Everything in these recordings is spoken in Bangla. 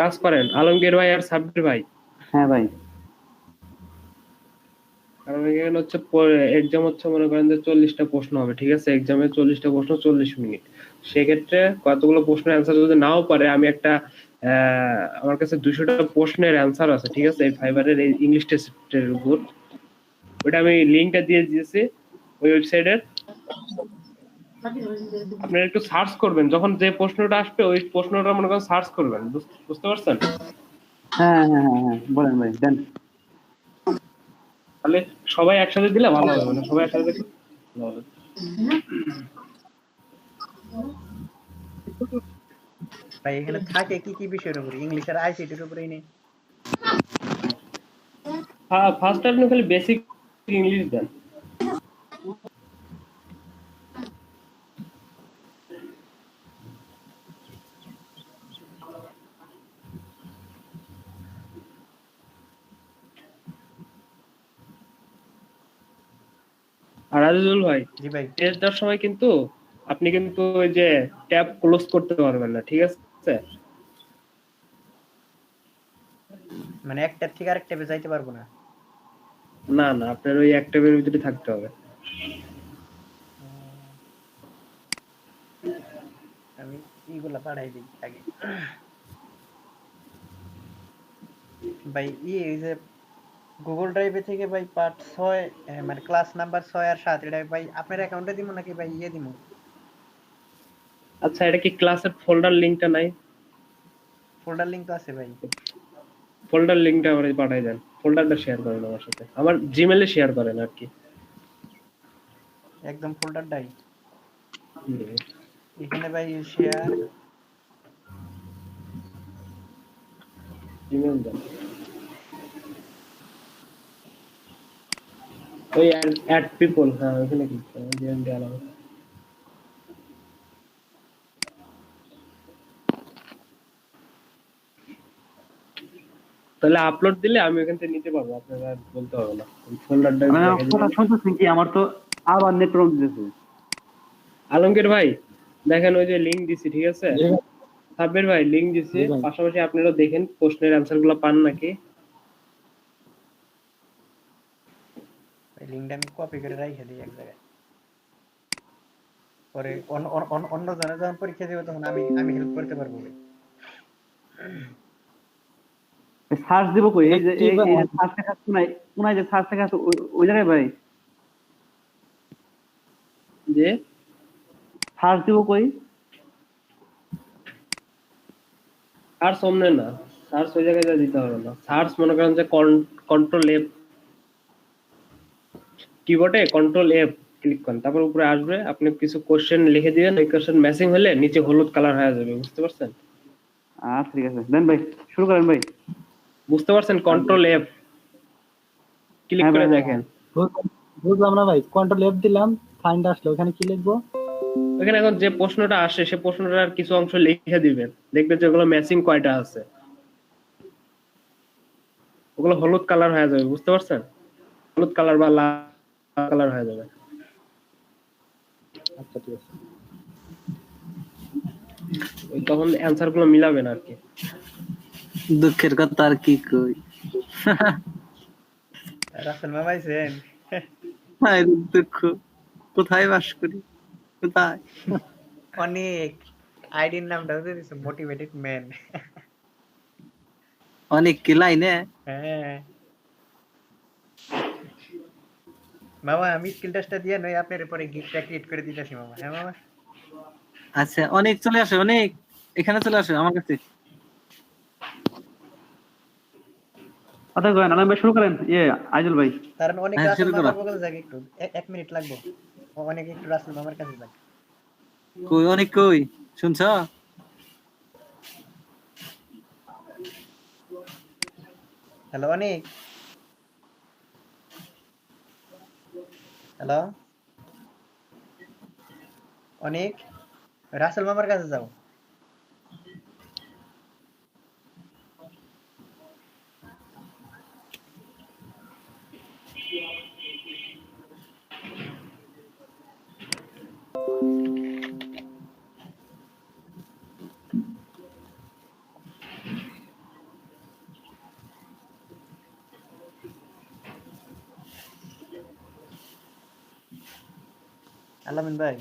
কাজ করেন আলমগীর ভাই আর সাব্বির ভাই। হ্যাঁ ভাই। কারণ এখানে হচ্ছে এক্সাম হচ্ছে মনে করেন যে 40টা প্রশ্ন হবে, ঠিক আছে? এক্সামে 40টা প্রশ্ন 40 মিনিট। সেক্ষেত্রে কতগুলো প্রশ্নের অ্যান্সার যদি নাও পারে, আমি একটা আমার কাছে 200টা প্রশ্নের অ্যান্সার আছে, ঠিক আছে, এই ফাইবারের এই ইংলিশ টেস্টের উপর। ওটা আমি লিঙ্কটা দিয়ে দিয়েছি ওই ওয়েবসাইটের। আপনারা একটু সার্চ করবেন, যখন যে প্রশ্নটা আসবে ওই প্রশ্নটা মনে করেন সার্চ করবেন, বুঝতে পারছেন? হ্যাঁ হ্যাঁ হ্যাঁ হ্যাঁ, বলেন ভাই, দেন। তাহলে সবাই একসাথে দিলে ভালো হবে, মানে সবাই একসাথে দেখলে ভালো হবে। ভাই এখানে থাকে কি কি বিষয়ের উপরে? ইংলিশ আর আইসিটির উপরেই নেই? ফার্স্ট আপনি খালি বেসিক ইংলিশ দেন। আর আজিজুল ভাই, জি ভাই। টেস্ট দেওয়ার সময় কিন্তু আপনি কিন্তু ওই যে ট্যাব ক্লোজ করতে পারবেন না, ঠিক আছে? মানে একটা থেকে আরেকটা যাইতে পারবো না? না না, আপনার ওই এক ট্যাবের ভিতরে থাকতে হবে। আমি এইগুলা পাঠাই দিই আগে। ভাই এই যে গুগল ড্রাইভে থেকে ভাই পার্ট 6 মানে ক্লাস নাম্বার 6 আর 7 এটা ভাই আপনার অ্যাকাউন্টে দিমু নাকি ভাই দিমু? আচ্ছা, এটা কি ক্লাসের ফোল্ডার লিংকটা নাই? ফোল্ডার লিংক তো আছে ভাই। ফোল্ডার লিংকটা আমারে পাঠাই দেন, ফোল্ডারটা শেয়ার করেন আমার সাথে, আমার জিমেইলে শেয়ার করেন আর কি। একদম ফোল্ডারটাই হুম। এখানে ভাই শেয়ার। জিমেইল দেন, ওই অ্যাড পিপল, হ্যাঁ ওখানে ক্লিক করেন, জিমেইল দেওয়া লাগবে। তাহলে আপলোড দিলে আমি ওখান থেকে নিতে পারবো, আপনারা আর বলতে হবে না, ফোল্ডারটা মানে দেখে কথা দিবেন। শুনতেছেন কি? আমার তো আবার নেট প্রবলেম দিতেছে। আলমগীর ভাই দেখেন ওই যে লিংক দিছি, ঠিক আছে? সাব্বির ভাই লিংক দিছি, জি ভাই। পাশাপাশি আপনারা দেখেন প্রশ্নের অ্যান্সার গুলো পান নাকি। ভাই লিংকটা আমি কপি করে রাইখে দিই এক জায়গায়, পরে অন্য জনে যখন পরীক্ষা দেবে তখন আমি আমি হেল্প করতে পারবো ভাই। সার্চ দিব কই? এটা এই যে কি এই এই যে সার্চ লেখা কোনায়, কোনায় যে সার্চ লেখা আছে ওই জায়গায় ভাই যে সার্চ দিব কই? সার্চ অমনে না, সার্চ ওই জায়গায় যা দিতে হবে না। সার্চ মনে করেন যে কন্ট্রোল এফ, কিবোর্ডে কন্ট্রোল এফ ক্লিক করেন, তারপর উপরে আসবে, আপনি কিছু কোশ্চেন লিখে দিবেন, ওই কোশ্চেন ম্যাচিং হলে নিচে হলুদ কালার হয়ে যাবে, বুঝতে পারছেন? আচ্ছা ঠিক আছে, দেন ভাই, শুরু করেন ভাই। বুঝতে পারছেন? কন্ট্রোল এফ ক্লিক হ্যাঁ ভাই, করে হ্যাঁ দেখেন। বুঝলাম না ভাই, কন্ট্রোল এফ দিলাম, ফাইন্ড আসলো, ওখানে কি লিখবো? ওখানে এখন যে প্রশ্নটা আসে সে প্রশ্নটার কিছু অংশ লিখে দিবেন, দেখবেন যে ওগুলো ম্যাচিং কয়টা আছে, ওগুলো হলুদ কালার হয়ে যাবে, বুঝতে পারছেন? হলুদ কালার বা লাল কালার হয়ে যাবে। আচ্ছা ঠিক আছে। ওই তখন অ্যান্সার গুলো মিলাবেন আর কি। দুঃখের কথা আর কি কই। রাসেল মামা আইছেন? হায় রে দুঃখ, কোথায় বাস করি, কোথায়? অনেক আইডির নামটা হচ্ছে দিছে মোটিভেটেড ম্যান। অনেক কি লাইনে? হ্যাঁ মামা, আমি স্কিল টেস্টটা দিয়ে নই আপনার পরে গিফটটা ক্রিয়েট করে দিতেছি মামা। হ্যাঁ মামা। আচ্ছা অনেক চলে আসে, অনেক এখানে চলে আসে আমার কাছে। কথা কয়েন, আলম ভাই শুরু করেন। আইজুল ভাই। কারণ অনেক হ্যাঁ রাসেল শুরু করা। মামার বগলে যাক একটু 1 মিনিট লাগবে, অনেক একটু রাসেল মামার কাছে যাক। কই অনেক কই, শুনছ? হ্যালো অনেক, হ্যালো অনেক, রাসেল মামার কাছে যাও। আলামিন ভাই,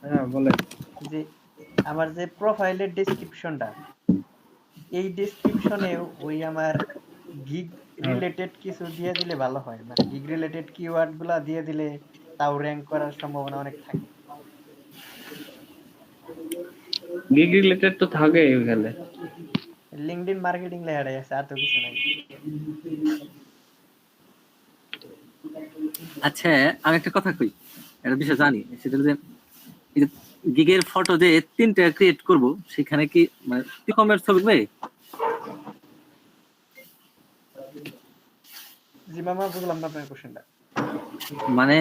হ্যাঁ বলেন। যে আমার যে প্রোফাইলের ডেসক্রিপশনটা, এই ডেসক্রিপশনে ওই আমার গিগ রিলেটেড কিছু দিয়ে দিলে ভালো হয়, মানে গিগ রিলেটেড কিওয়ার্ড গুলা দিয়ে দিলে তাও র্যাঙ্ক করার সম্ভাবনা অনেক থাকে। গিগ রিলেটেড তো থাকে ওখানে। লিঙ্কডইন মার্কেটিং লেখাটাই আছে, আর তো কিছু নাই। আচ্ছা আমি একটা কথা কই, একটা বিষয় জানি, সেটা হলো যে এই যে গিগের ফটো যে 3টা ক্রিয়েট করব, সেখানে কি মানে কমের ছবি ভাই? জি মামা, বুঝলাম না আপনার কোশ্চেনটা। মানে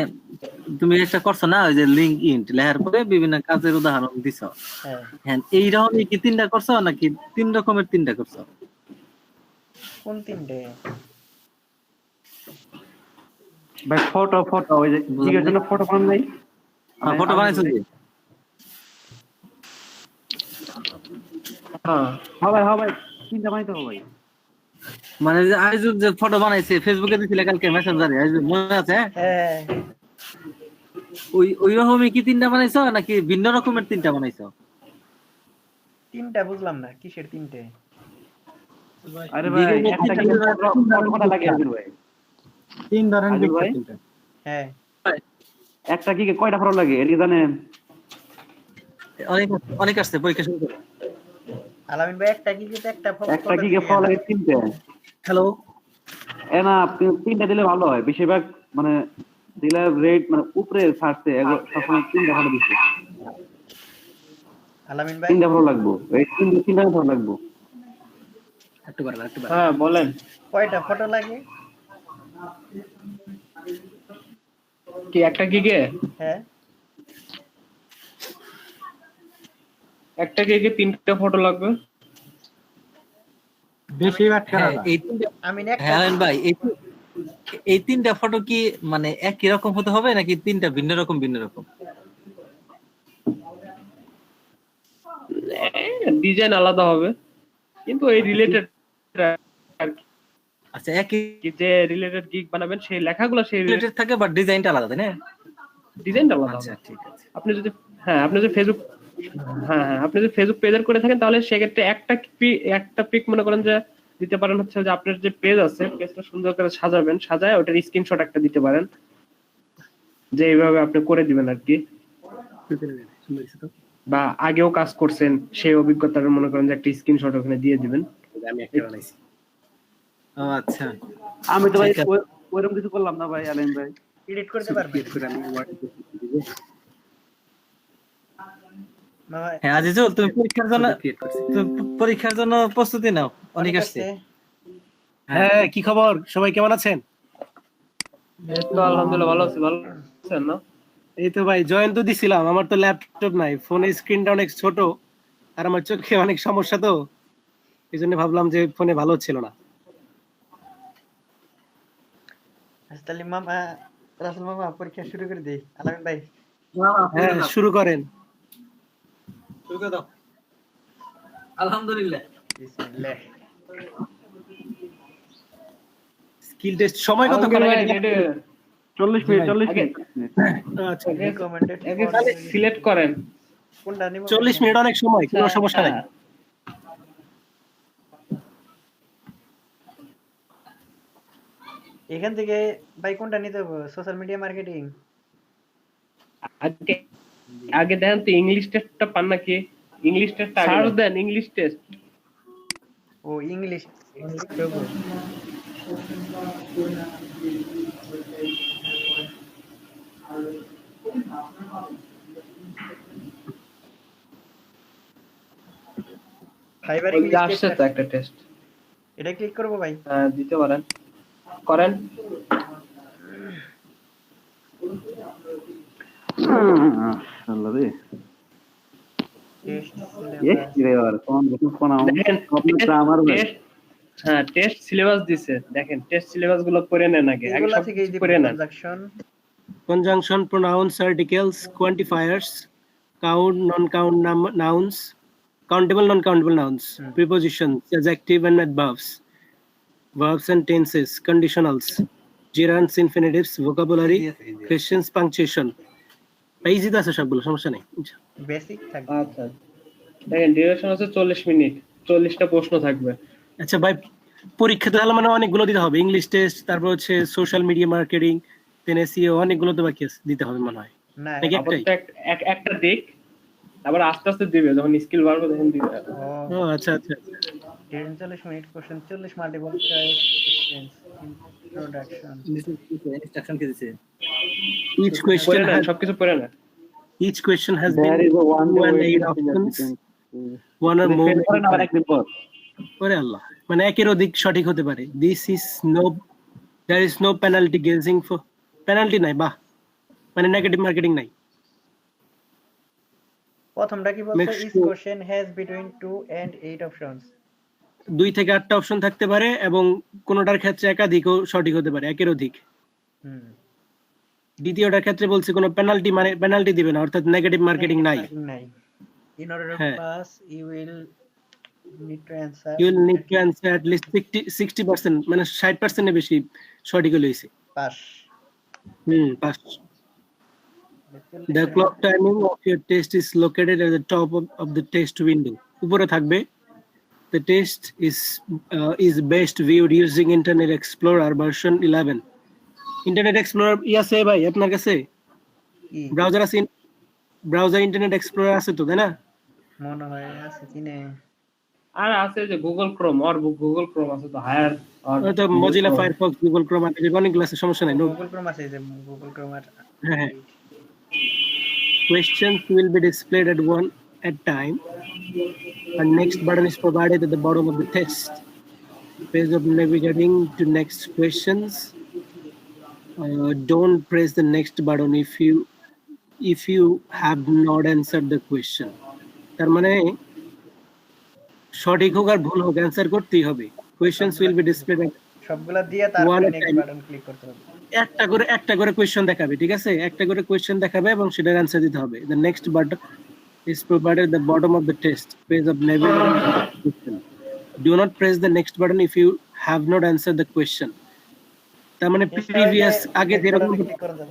তুমি একটা করছো না, ওই যে লিঙ্ক ইন্ট লেখার পরে বিভিন্ন কাজের উদাহরণ দিছো, হ্যাঁ, হ্যাঁ এইরকমই কি 3টা করছো নাকি 3 রকমের 3টা করছো? কোন তিনটে? ভাই ফটো ওই যে জিগের জন্য ফটো বানান নাই? হ্যাঁ ফটো বানাইছো কি? হ্যাঁ হ্যাঁ ভাই তিনটা বানাইতে হবে ভাই। মানে যে আইজুল যে ফটো বানাইছে ফেসবুকে দিছিলে কালকে মেসেঞ্জারে, আইজুল মনে আছে? হ্যাঁ, ওই রকমই কি 3টা বানাইছো নাকি ভিন্ন রকমের 3টা বানাইছো? তিনটা বুঝলাম না, কিসের তিনটে? আরে ভাই জিগের একটা কি ফটো লাগে আজুল ভাই? 3 ধরেন আজুল ভাই? 3টা। হ্যাঁ, একটা কি কয়টা ফটো লাগে এটা কি জানেন? অনেক অনেক আসছে পরীক্ষা শুরু করে। আলামিন ভাই, একটা কি কিন্তু একটা একটা কি ফটো লাগে তিনটে? হ্যালো, এ না তিনটা দিলে ভালো হয়, বেশিরভাগ মানে দিলে রেট মানে উপরে ছাড়ছে সবসময় তিনটা ফটো দিচ্ছে। আলামিন ভাই, তিনটা ফটো লাগবো, এই তিনটা ফটো লাগবো। একটু বাড়ান একটু বাড়ান। হ্যাঁ বলেন। কয়টা ফটো লাগে? কি একটা গিগে? হ্যাঁ, একটা গিগে 3টা ফটো লাগবে। বেশিরভাগ হ্যাঁ করা এই 3টা, আমি একটা হ্যাঁ আলামিন ভাই এই 3টা ফটো কি মানে একই রকম হতে হবে নাকি 3টা ভিন্ন রকম ভিন্ন রকম? ডিজাইন আলাদা হবে, কিন্তু এই রিলেটেড আর কি, আচ্ছা একই যে রিলেটেড গিগ বানাবেন সেই লেখাগুলো সেই রিলেটেড থাকে বাট ডিজাইনটা আলাদা তাই না? ডিজাইনটা আলাদা আচ্ছা হবে। ঠিক আছে। আপনি যদি আপনি যদি ফেসবুক আপনি যদি ফেসবুক পেজের করে থাকেন তাহলে সেক্ষেত্রে একটা পিক মনে করেন যে দিতে পারেন, হচ্ছে যে আপনার যে পেজ আছে পেজটা সুন্দর করে সাজাবেন, সাজায় ওটার স্ক্রিনশট একটা দিতে পারেন, যে এইভাবে আপনি করে দিবেন আর কি, বা আগেও কাজ করছেন সেই অভিজ্ঞতার মনে করেন যে একটা স্ক্রিনশট ওখানে দিয়ে দিবেন। আমি একটা বানাইছি। ও আচ্ছা আমি তো ভাই ঠিক আছে। ওইরকম কিছু করলাম না ভাই আলামিন ভাই। এডিট করতে পারবেন? মামা, হ্যাঁ আজিজুল, তুমি পরীক্ষার জন্য প্রস্তুতি নাও, অনেক আসছে। হ্যাঁ কি খবর, সবাই কেমন আছেন? এই তো আলহামদুলিল্লাহ ভালো আছি, ভালো আছেন না? এই তো ভাই জয়েন তো দিছিলাম, আমার তো ল্যাপটপ নাই, ফোনের স্ক্রিনটা অনেক ছোট আর আমার চোখে অনেক সমস্যা, তো এই জন্য ভাবলাম যে ফোনে ভালো ছিল না। আচ্ছা, তাহলে মামা, রাসেল মামা পরীক্ষা শুরু করে দেই। আলামিন ভাই, হ্যাঁ শুরু করেন। শুরু করে দাও। আলহামদুলিল্লাহ। বিসমিল্লাহ। স্কিল টেস্ট সময় কত আলমগীর করে? ভাই, রেডি? 40 মিনিট 40 আগে- মিনিট। আচ্ছা রিকমেন্ডেড আগে সিলেক্ট করেন। কোনটা নিব? 40 মিনিট অনেক সময়, কোনো সমস্যা নাই। এখান থেকে ভাই কোনটা নিতে হবে? Social media marketing? আগে আগে দেখেন তো ইংলিশ টেস্টটা পান নাকি? ইংলিশ টেস্ট সার্চ দেন, ইংলিশ টেস্ট। ও ইংলিশ। ফাইবার ওই যে ইংলিশ আসছে টেস্ট, তো একটা টেস্ট, এটা ক্লিক করব ভাই? দিতে পারেন, করেন। আল্লাহ রে, টেস্ট এ কি রে আর কোন কোন দেখেন আমার ভাই। টেস্ট সিলেবাস দিছে, দেখেন টেস্ট সিলেবাস গুলো পড়ে নেন আগে, আগে এগুলা সব থেকেই দিব। পড়ে নেন। Transaction, Conjunction, pronouns, articles, quantifiers, count, non-count nouns, countable, non-countable nouns, prepositions, adjective and adverbs, verbs and tenses, conditionals, gerunds, infinitives, vocabulary, questions, punctuation, easy তো আছে সবগুলো, সমস্যা নেই। বেসিক থাকবে। আচ্ছা দেখেন ডিউরেশন হচ্ছে 40 মিনিট, 40টা প্রশ্ন থাকবে। আচ্ছা ভাই, পরীক্ষা তো তাহলে মানে অনেকগুলো দিতে হবে, ইংলিশ টেস্ট, তারপর হচ্ছে সোশ্যাল মিডিয়া মার্কেটিং, দেন এসইও, অনেকগুলো তো বাকি আছে দিতে হবে মনে হয়, না নাকি একটাই? আপাতত একটা দিক, তারপর আস্তে আস্তে দিবে, যখন স্কিল বাড়বে তখন দিবে। ও আচ্ছা আচ্ছা। 40 minute question, 40 multiple choice questions, introduction. Instruction কি দিছে? Each পড়ে question নেন, has সবকিছু পড়ে নেন। each question has There been is a one 2 and way 8 to options, options. one or more. Fail করেন আবার একদিন পর। ওরে আল্লাহ, মানে একের অধিক সঠিক হতে পারে। There is no penalty guessing for penalty নাই, বাহ, মানে নেগেটিভ মার্কেটিং নাই। প্রথমটা কি বলছে? Make each sure- question has between 2 and 8 options. 2 থেকে 8টা অপশন থাকতে পারে এবং কোনোটার ক্ষেত্রে একাধিকও সঠিক হতে পারে, একের অধিক। হুম, দ্বিতীয়টার ক্ষেত্রে বলছে কোনো পেনাল্টি, মানে পেনাল্টি দিবে না, অর্থাৎ নেগেটিভ মার্কেটিং নাই। ইন অর্ডার টু হ্যাঁ। Pass you will need to answer You will need to answer at least 60%, মানে 60% এর বেশি সঠিক হইছে। Pass. Pass. The clock timing of your test is located at the top of the test window. উপরে থাকবে। The test is best viewed using Internet Explorer version 11. Internet Explorer আছে ভাই আপনার কাছে? কি ব্রাউজার আছে? ব্রাউজার ইন্টারনেট এক্সপ্লোরার আছে তো, তাই না? মনে হয় আছে কিনে? আর আছে যে গুগল ক্রোম, আর গুগল ক্রোম আছে তো, হায়ার হয়তো মজিলা ফায়ারফক্স, গুগল ক্রোম আছে, অনেকগুলো আছে, সমস্যা নাই। গুগল ক্রোম আছে, যে গুগল ক্রোম আর হ্যাঁ। Questions will be displayed at one at time. A next button is provided at the bottom of the test. Page of navigating to next questions. Don't press the next button if you have not answered the question. তার মানে সঠিক হোক আর ভুল হোক অ্যান্সার করতেই হবে। Questions will be displayed at সবগুলা দিয়ে তারপরে One next time. Button click করতে হবে। একটা করে কোয়েশ্চেন দেখাবে, ঠিক আছে? একটা করে কোয়েশ্চেন দেখাবে এবং সেটার অ্যান্সার দিতে হবে। The next button is provided at the bottom of the test page of navigation. Do not press the next button if you have not answered the question. তার মানে প্রিভিয়াস আগে যেরকম, ক্লিক করে দেব।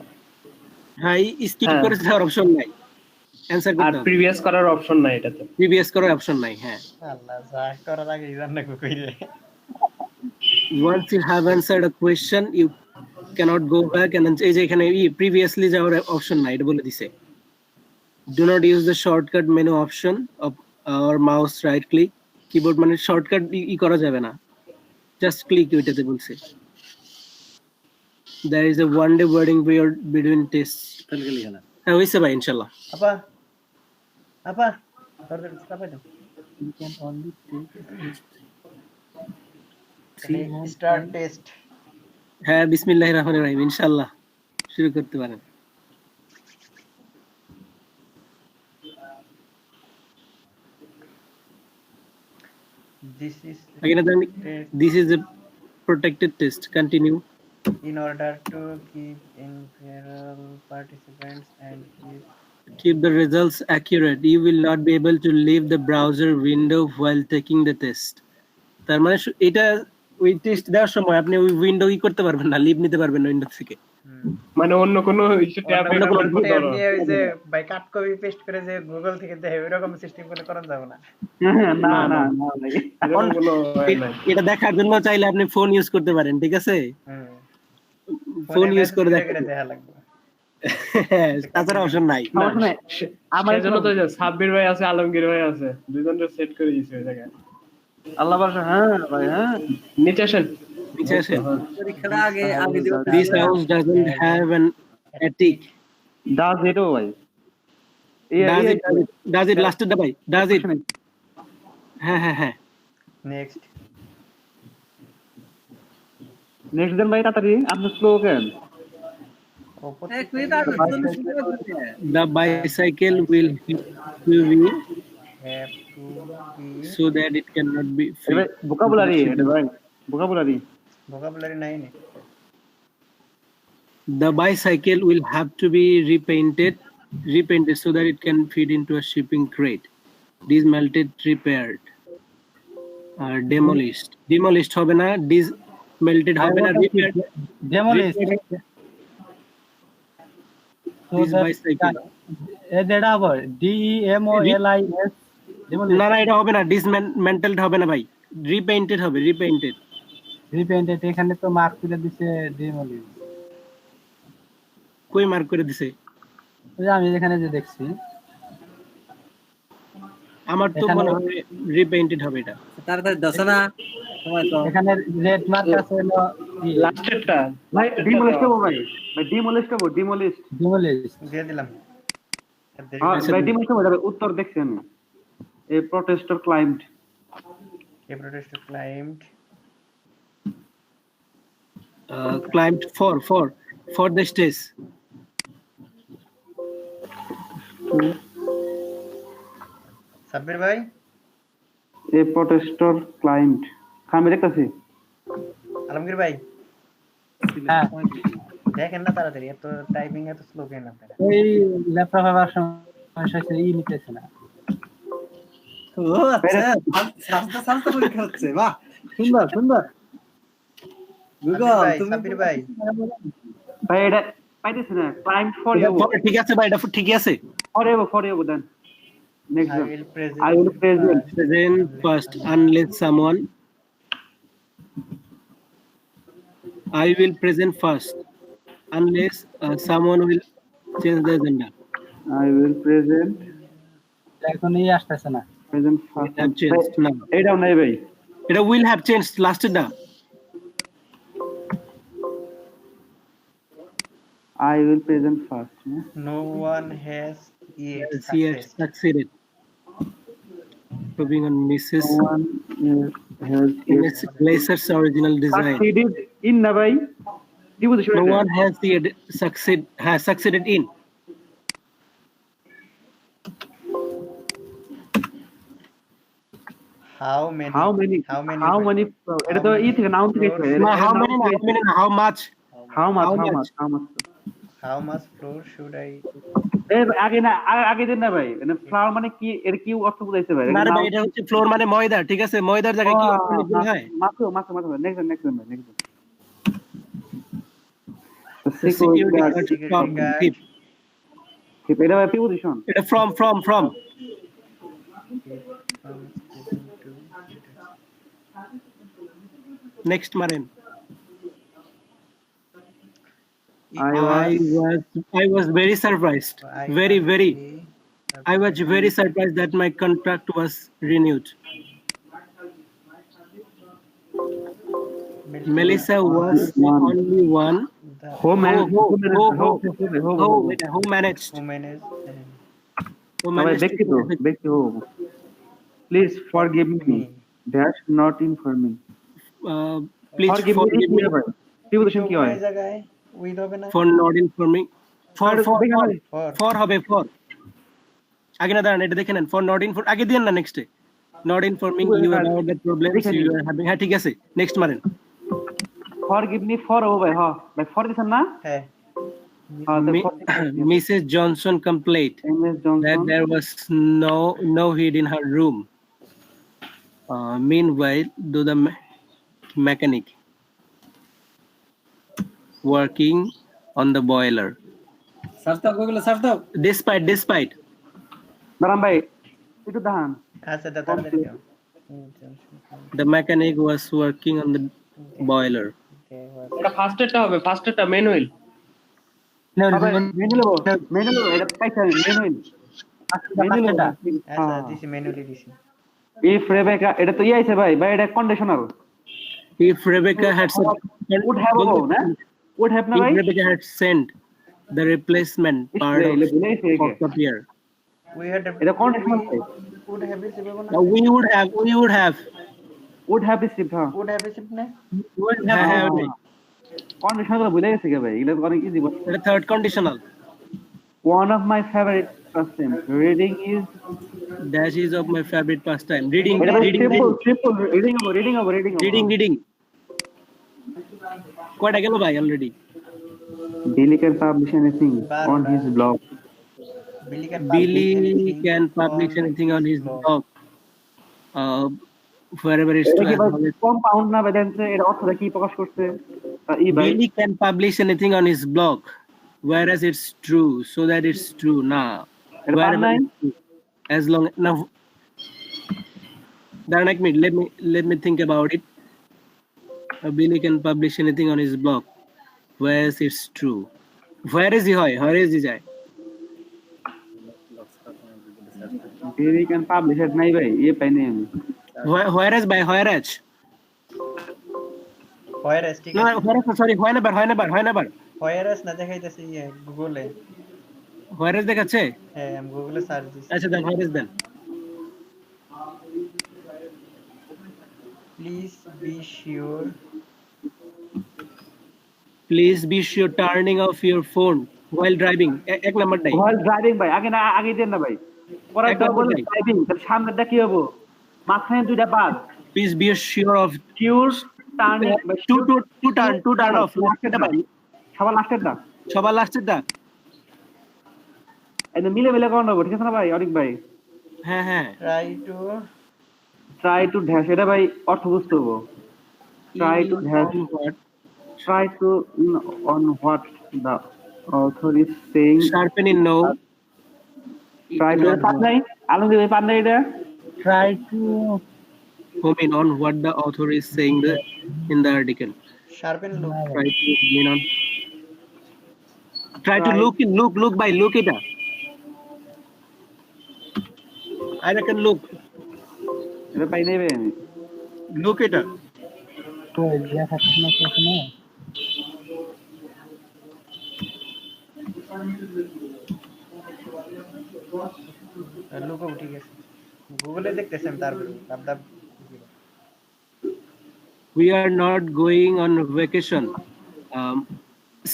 হ্যাঁ, স্কিপ হ্যাঁ। করে যাওয়ার অপশন নাই, অ্যান্সার আর করতে হবে। প্রিভিয়াস করার অপশন নাই এটাতে। প্রিভিয়াস করার অপশন নাই, হ্যাঁ। আল্লাহ, যা করার আগে জানা কইরে। Once you have answered a question, you cannot go back and এই যে এখানে previously যাওয়ার অপশন নাই, এটা বলে দিছে। Do not use the shortcut menu option of or mouse right click. Keyboard মানে শর্টকাট করা যাবে না, জাস্ট ক্লিক ওইটাতে বলছে। There is a one day waiting period between tests. তাহলে গেলি না। হ্যাঁ হইছে ভাই, ইনশাআল্লাহ। আপা আপা দরজা চাপাই দাও। You can only take start test. হ্যাঁ, বিসমিল্লাহির রহমানির রহিম, ইনশাআল্লাহ শুরু করতে পারেন। This is Again, this is a protected test. Continue. in order to keep impartial participants and Keep the results accurate. You will not be able to leave the browser window while taking the test. তার মানে এটা ওই টেস্ট দেওয়ার সময় আপনি ওই উইন্ডো করতে পারবেন না, লিভ নিতে পারবেন না উইন্ডো থেকে। মানে অন্য কোনো ইস্যু ট্যাব নিয়ে ওই যে বাই কাট কপি পেস্ট করে যে গুগল থেকে দেয় ওইরকম সিস্টেম করে করা যাবে না। না না না ভাই। এটা দেখার জন্য চাইলে আপনি ফোন ইউজ করতে পারেন, ঠিক আছে? ফোন ইউজ করে দেখেন, দেখা লাগবে। তাছাড়া অপশন নাই। সমস্যা নাই। আমার সেজন্য তো যে সাব্বির ভাই আছে, আলমগীর ভাই আছে, দুইজনের সেট করে দিয়েছে ওই জায়গায়। আল্লাহ বাসা, হ্যাঁ ভাই, হ্যাঁ। নিচে আসেন, নিচে আসেন। পরীক্ষার আগে দিও। This house doesn't have an attic. Does it ভাই? Does it লাস্টের দা ভাই? Does it? হ্যাঁ হ্যাঁ হ্যাঁ। নেক্সট নেক্সট দেন ভাই, তাড়াতাড়ি, আপনি স্লো কেন? এক মিনিট আর The bicycle will have to be so that it cannot be ভাই ভোকাবুলারি, এটা ভাই ভোকাবুলারি। ভোকাবুলারি নাই নে। The bicycle will have to be repainted so that it can fit into a shipping crate. Dismantled, repaired, demolished হবে না, dismantled হবে না, repaired. Demolished. This bicycle এই যেটা হবে DEMOLIS না না এটা হবে না, ডিসমেন্টেলড হবে না ভাই, রিপেইন্টেড হবে, রিপেইন্টেড। রিপেন্টেড এখানে তো মার্ক করে দিছে ডিমোলিস। কই মার্ক করে দিছে? ওই যে আমি এখানে যে দেখছি আমার তো এখানে- মনে হয় রিপেইন্টেড হবে এটা। তাড়াতাড়ি দশ না সময় তো এখানে রেড মার্ক আছে হলো লাস্টেরটা ভাই ডিমোলিস্ট হবো ভাই, ডিমোলিস্ট হবো, ডিমোলিস্ট। ডিমোলিস। দিয়ে দিলাম। হ্যাঁ ভাই ডিমোলিস্ট হবো যাবে, উত্তর দেখছি আমি। এই protester climbed. A protester climbed Climbed for the stage. Sabbir ভাই, এই প্রটেস্টর ক্লাইম্ড। আমি দেখতেছি। আলমগীর ভাই হ্যাঁ দেখেন না তাড়াতাড়ি, এত টাইপিং এত স্লো কেন আপনারা? ওই ল্যাপটপ আবার সমস্যা হচ্ছে নিতেছে না। ও আচ্ছা, সাস্তা সাস্তা পরীক্ষা হচ্ছে, বাহ সুন্দর সুন্দর। গুগল তুমি সাব্বির ভাই ভাই এটা পাইতেছি না। ক্লাইম্ড ফর এটা ইউ, ঠিক আছে ভাই, এটা ঠিকই আছে। For you then. Next I will present Present first unless someone. I will present first unless someone will change the agenda. I will present এখন এই আসতেছে না। ফার্স্ট। Have changed now. এইটাও নাই ভাই। এটা will have changed last না। I will present first. no one has yet She has success. succeeded. Moving on, Mrs. One has Ines Glaser's original design. succeeded in না ভাই। কি বুঝছ? No one has succeeded in. How many How many? how many এটা তো ই থেকে নাউন থেকে এসেছে। No, how many? How much? How much? How How much? much? How much? how much flour should I আগে না, আগে দিন না ভাই। মানে ফ্লাওয়ার মানে কি, এর কি অর্থ বুঝাইছে ভাই? না রে ভাই, এটা হচ্ছে ফ্লোর মানে ময়দা, ঠিক আছে? ময়দার জায়গায় কি অর্থ লিখতে হয়? মাত্র next Security guard security from guard. keep. এটা ভাই প্রিপোজিশন। এটা from next মারেন। I was very surprised, very I was very surprised that my contract was renewed. Melissa was the only one the who managed who managed woman is ভাই ব্যক্তি হো। Please forgive me that not informing. please forgive forgive me me ভাই। প্রিপোজিশন কি হয়? এই জায়গায় উইথ হবে না for not informing for for হবে for আগে না দাঁড়ান, এটা দেখে নেন। for not inform আগে দিয়েন না, next not informing you about the problems you are having। হ্যাঁ ঠিক আছে, নেক্সট মারেন। ফরগিভ মি ফর ও ভাই। হ্যাঁ ভাই ফর দিছেন না? হ্যাঁ Mrs. Johnson complained MS that Johnson. there was no heat in her room. Meanwhile, the mechanic working on the boiler. সাস্তা গুগল সাস্তা। Despite দাঁড়ান ভাই একটু দাঁড়ান। আচ্ছা তাড়াতাড়ি দাও the mechanic was working on the boiler. এটা ফার্স্টেরটা হবে, ফার্স্টেরটা ম্যানুয়াল। মেনু লবো এটা পাইছেন মেনু। আচ্ছা দিছি ম্যানুয়ালি দিছি ইফ রেবেকা, এটা তো আইছে ভাই এটা conditional. If Rebecca had would have না would have না if ভাই। Rebecca had sent the replacement part of pair, we had এটা কন্ডিশনাল ভাই। would have received না we would have would have received। হ্যাঁ would have received না কন্ডিশনাল গুলো ভুলে গেছে ভাই, এগুলো অনেক easy. the third conditional one of my favorite pastime reading is dash is of my favorite pastime. Reading কয়টা গেল ভাই already? Billy can publish anything on his blog. Billy can publish anything on his blog. Wherever it's compound না বেদেন্সে এর অর্থটা কি প্রকাশ করছে? Billy can publish anything on his blog whereas it's true, so that it's true. Nah. এটা পার Wherever নাই? it's true. As long now, Danak, let me think about it. Billy can publish anything on his blog, whereas it's true. Where is he? Where is he? Jai? Very can publish it নাই ভাই, এ পাই নাই আমি। Whereas by whereas? হোয়ারাস ঠিক No, আছে whereas. Sorry, why never? Whereas না দেখাইতেছে গুগলে Whereas দেখাচ্ছে? হ্যাঁ আমি গুগলে সার্চ দিছি আচ্ছা then whereas then. Please be sure Please be sure turning off your phone while driving. এক নাম্বার নাই। While driving ভাই, আগে না আগে দেন না ভাই। পরে একবার ডবল দেখাই। ড্রাইভিং, তাহলে সামনেটা কি হবো? মাঝখানে দুইটা বাদ। Please be sure of Sure turning two turn off. লাস্টেরটা ভাই। সবার লাস্টেরটা। সবার লাস্টেরটা। এটা মিলে মিলে করানো হবে, ঠিক আছে না ভাই অরিক ভাই? হ্যাঁ। Try to dash, এটা ভাই অর্থ বুঝতে হবে। Try to dash what? Try to on what the author is saying. Sharpen in no. Try to পার নাই? আলমগীর ভাই পার নাই এটা? Try to Comment on what the author is saying in the article. Sharpen look Try to comment on. Try to look by look এটা। I reckon look এটা পাই নাই ভাই আমি। এটা। to দেখাচ্ছে না এখানে। লুকও ঠিক আছে গুগলে দেখতেছেন তারপর দাব We are not going on vacation.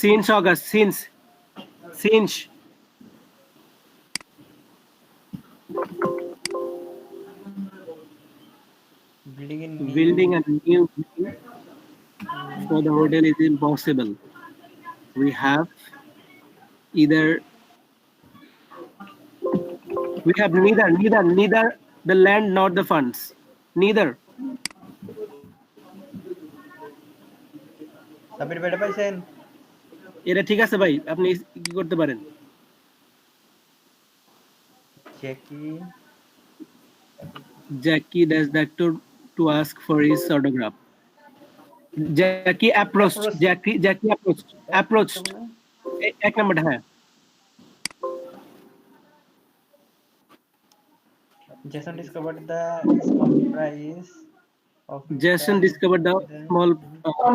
Since August, since. Building a new building for the hotel is impossible. We have neither the land nor the funds. Neither. Sabir বেটা পাইছেন এটা ঠিক আছে ভাই, আপনি কি করতে পারেন? Jackie that's the actor to ask for his autograph. Jackie approached. এক নাম্বারটা হ্যাঁ। Jason discovered the small piece of small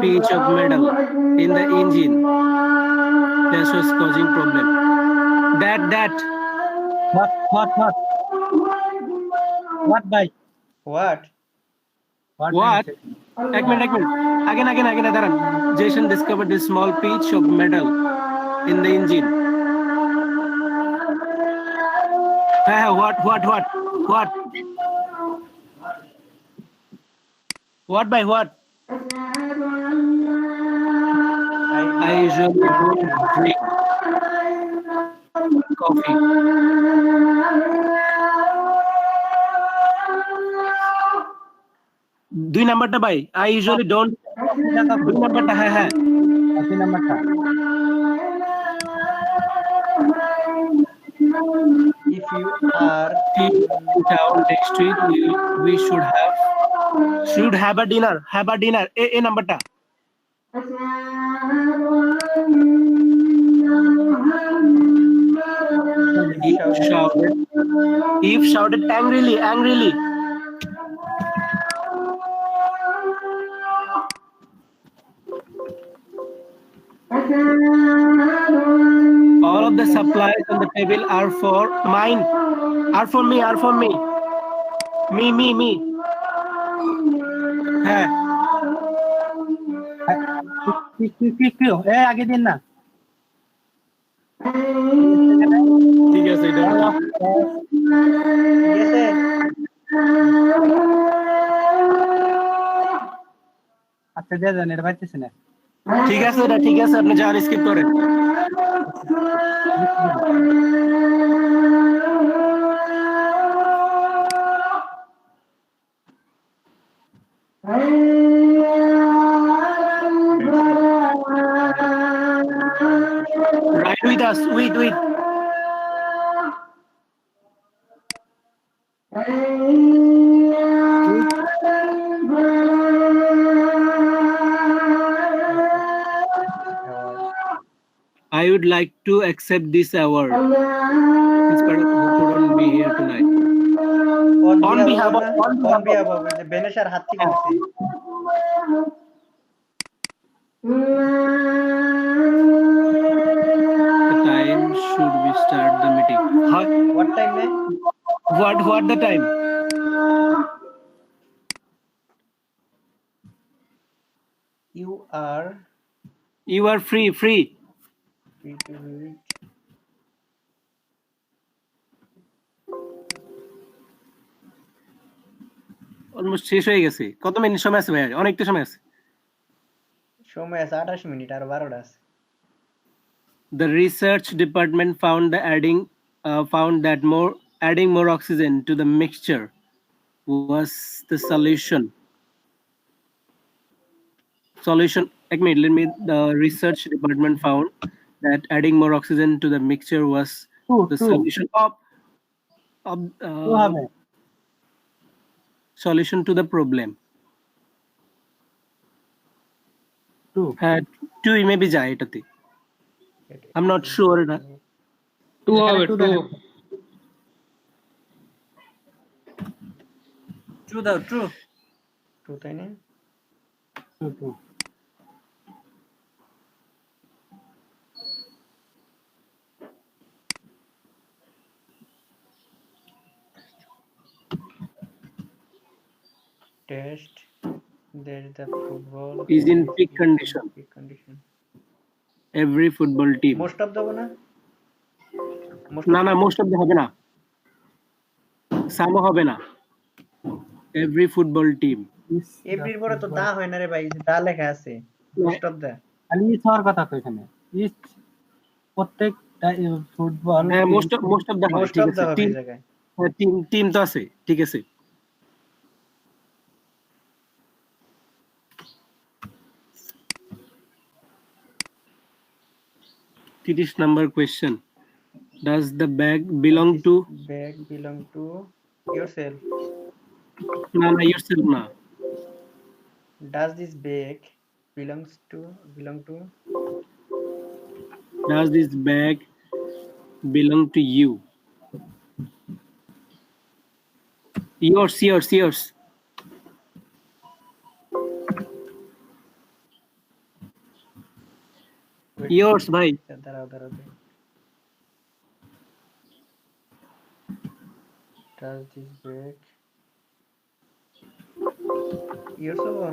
piece of metal in the engine that was causing problem. That What by? what? এক মিনিট again দাঁড়ান। Jason discovered this small piece of metal in the engine. হ্যাঁ what by what? I usually don't drink coffee. দুই নাম্বারটা ভাই, I usually don't। দুই নাম্বারটা হ্যাঁ দুই নাম্বারটা। if you are town next week we should have a dinner এ নাম্বারটা। if shouted angrily all of the supplies on the table are for me হ্যাঁ কি আগে দিন না। ঠিক আছে এটা গেছে আচ্ছা দিয়ে দেন, এটা পাইতেছি না। ঠিক আছে আপনি যান স্কিপ করেন। Right, we Abbas, wait. I would like to accept this award in spite of who couldn't be here tonight. On behalf of- on behalf of যে বেনেশার হাত থেকে উঠছে The time should we start the meeting? what time ne What the time? you are You are free. free to read almost শেষ হয়ে গেছে। কত মিনিট সময় আছে ভাই? অনেকটা সময় আছে। সময় আছে 28 মিনিট আর 12টা আছে The research department found that adding more oxygen to the mixture was the solution. The research department found that adding more oxygen to the mixture was the solution solution to the problem. Two maybe যায় এটাতে। I'm not sure না। 2 হবে 2 ট্রু তাই না test there the football Is in peak condition. Every football team. most of দেব না না most of the হবে না। Some হবে না। Every football team. এভরির পরে তো দা হয় না রে ভাই দা লেখা আছে most of the খালি ইস হওয়ার কথা তো এখানে ইস প্রত্যেকটা ফুটবল হ্যাঁ most of the হয়, most ঠিক of আছে। the হবে এই জায়গায় টিম তো আছে, ঠিক আছে। This number question. Does the bag belong to yourself না yourself না। does this bag belong to Does this bag belong to you? Yours ভাই। দাঁড়াও does this bag yours হবো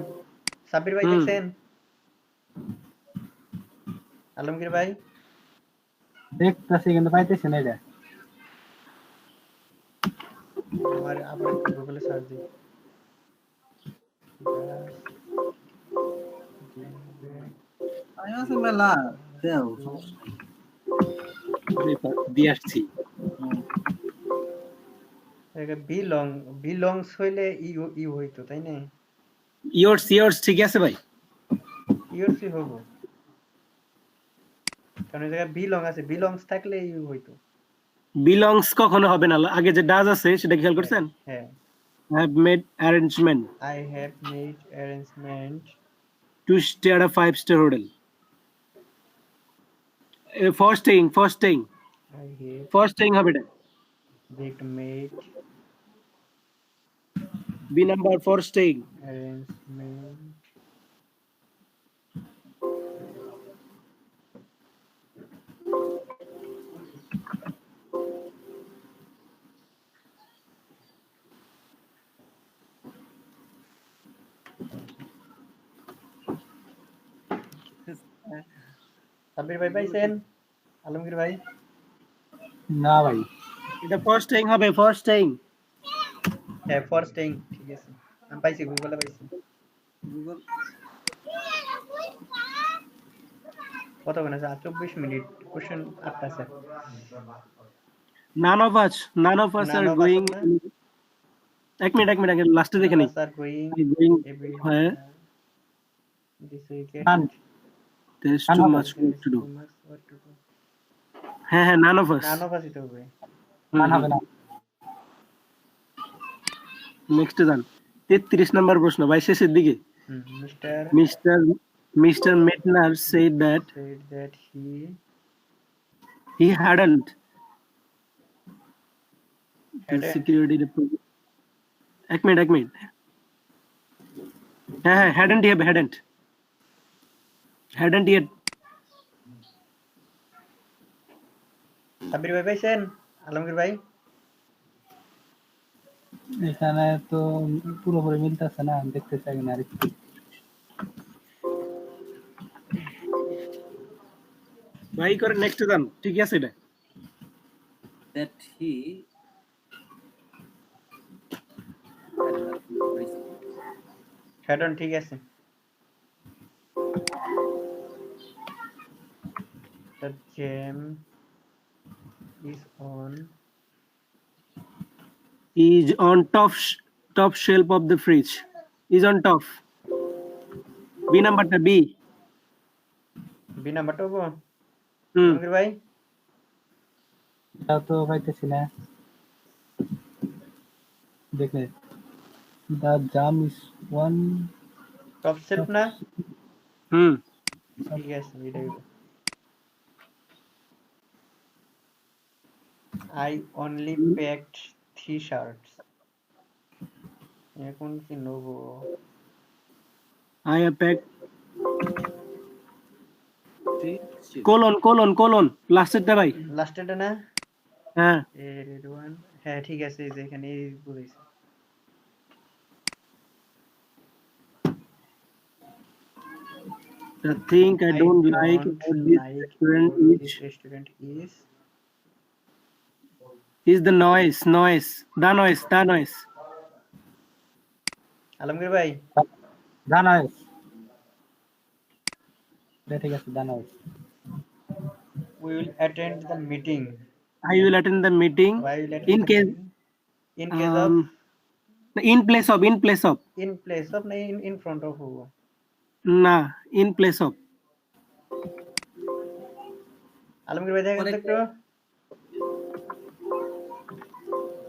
সাবির ভাই দেখছেন আলমগীর ভাই দেখতেছি কিন্তু পাইতেছি না এটা আমার আবার গুগলে সার্চ দিই দিয়ে আসছি। belongs হইলে ইউ হইতো তাই না yours ঠিক আছে ভাই। yours হবো কারণ এই জায়গায় belong আছে belongs থাকলে ইউ হইতো belongs কখনো হবে না, আগে যে does আছে সেটা খেয়াল করছেন? হ্যাঁ I have made arrangement to stay at a 5-star hotel. For staying হবে এটা। B number for staying. arrangement Sabir ভাই পাইছেন আলমগীর ভাই না ভাই এটা for staying হবে for staying। হ্যাঁ ফর স্টেইং ঠিক আছে আমি পাইছি গুগলে পাইছি কতক্ষণ আছে 24 মিনিট কোশ্চেন 8টা আছে None of us are going। এক মিনিট আগে লাস্টে দেখে নেই। স্যার গোইং হ্যাঁ this weekend None. there's too much work to do। হ্যাঁ হ্যাঁ, none of us. None of আসিতে হবে। মান হবে না। নেক্সট যান, 33 নম্বর প্রশ্ন ভাই, শেষের দিকে। Mister Mr. Metner said that said that he hadn't the had a security deposit. এক মিনিট, হ্যাঁ hadn't yet. সাব্বির ভাই পাইছেন? আলমগীর ভাই এখানে তো পুরোপুরি মিলতেছে না, দেখতে চাই না আরেকটু। ভাই করে নেক্সট যান, ঠিক আছে এটা। that he হ্যাডন ঠিক আছে। The gem is on top shelf of the fridge. Is on top. B নাম্বারটা B. বি নাম্বারটা হবো। হুম, আলমগীর ভাই এটাও তো পাইতেছি না। দেখলে the jam is one top self না? হুম। ঠিক আছে এটাই হইবো। I only packed 3 shirts. এখন কি নেব? I have packed colon লাস্টেরটা ভাই। লাস্টেরটা না? হ্যাঁ, রেড ওয়ান। হ্যাঁ ঠিক আছে, এই যে এখানে এই বলেছি। the thing I don't like don't about this like restaurant about is this restaurant the noise. The noise. Alamgir ভাই জানাইস। ঠিক আছে, জানাইস। we will attend the meeting. I will attend the meeting Why will attend in the case meeting? In case of in place of in place of না in front of who? না in place of আলমগীর ভাই দেখেন তো একটু।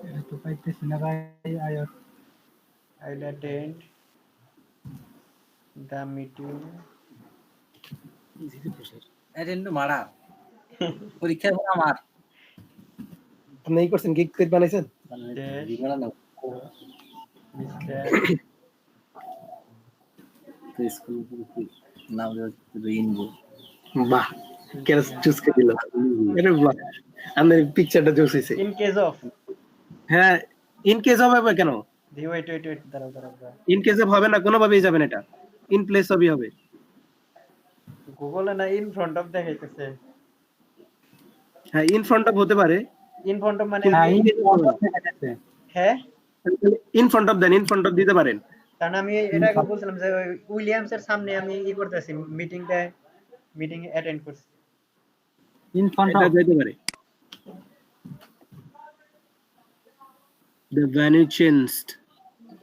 এটা তো পাইতেছি না ভাই। আয়ো I will attend the meeting. attend মারা পরীক্ষা হলো আমার আপনি এই করছেন, গিগ করে বানাইছেন। Yes. বিমানা না Mr. তো স্কুল নাম রেইনবো বাহ, কেন চুজ করে দিল। আরে বাহ, আমাদের পিকচারটা জোস হইছে। In case of হ্যাঁ, ইন কেস অফ হবে কেন? wait দাঁড়াও। ইন কেস অফ হবে না, কোনোভাবেই যাবে না এটা। ইন প্লেস অফই হবে। গুগলে না in front of দেখাইতেছে। হ্যাঁ, ইন ফ্রন্ট অফ হতে পারে। In front of মানে হ্যাঁ, এই দেখাচ্ছে। হ্যাঁ, in front of then, in front of দিতে পারেন। কারণ আমি এটা আগে বলছিলাম যে উইলিয়ামস এর সামনে আমি করতেছি মিটিং অ্যাটেন্ড করছি। ইন ফ্রন্ট এটা অফ যেতে পারে। The venue changed.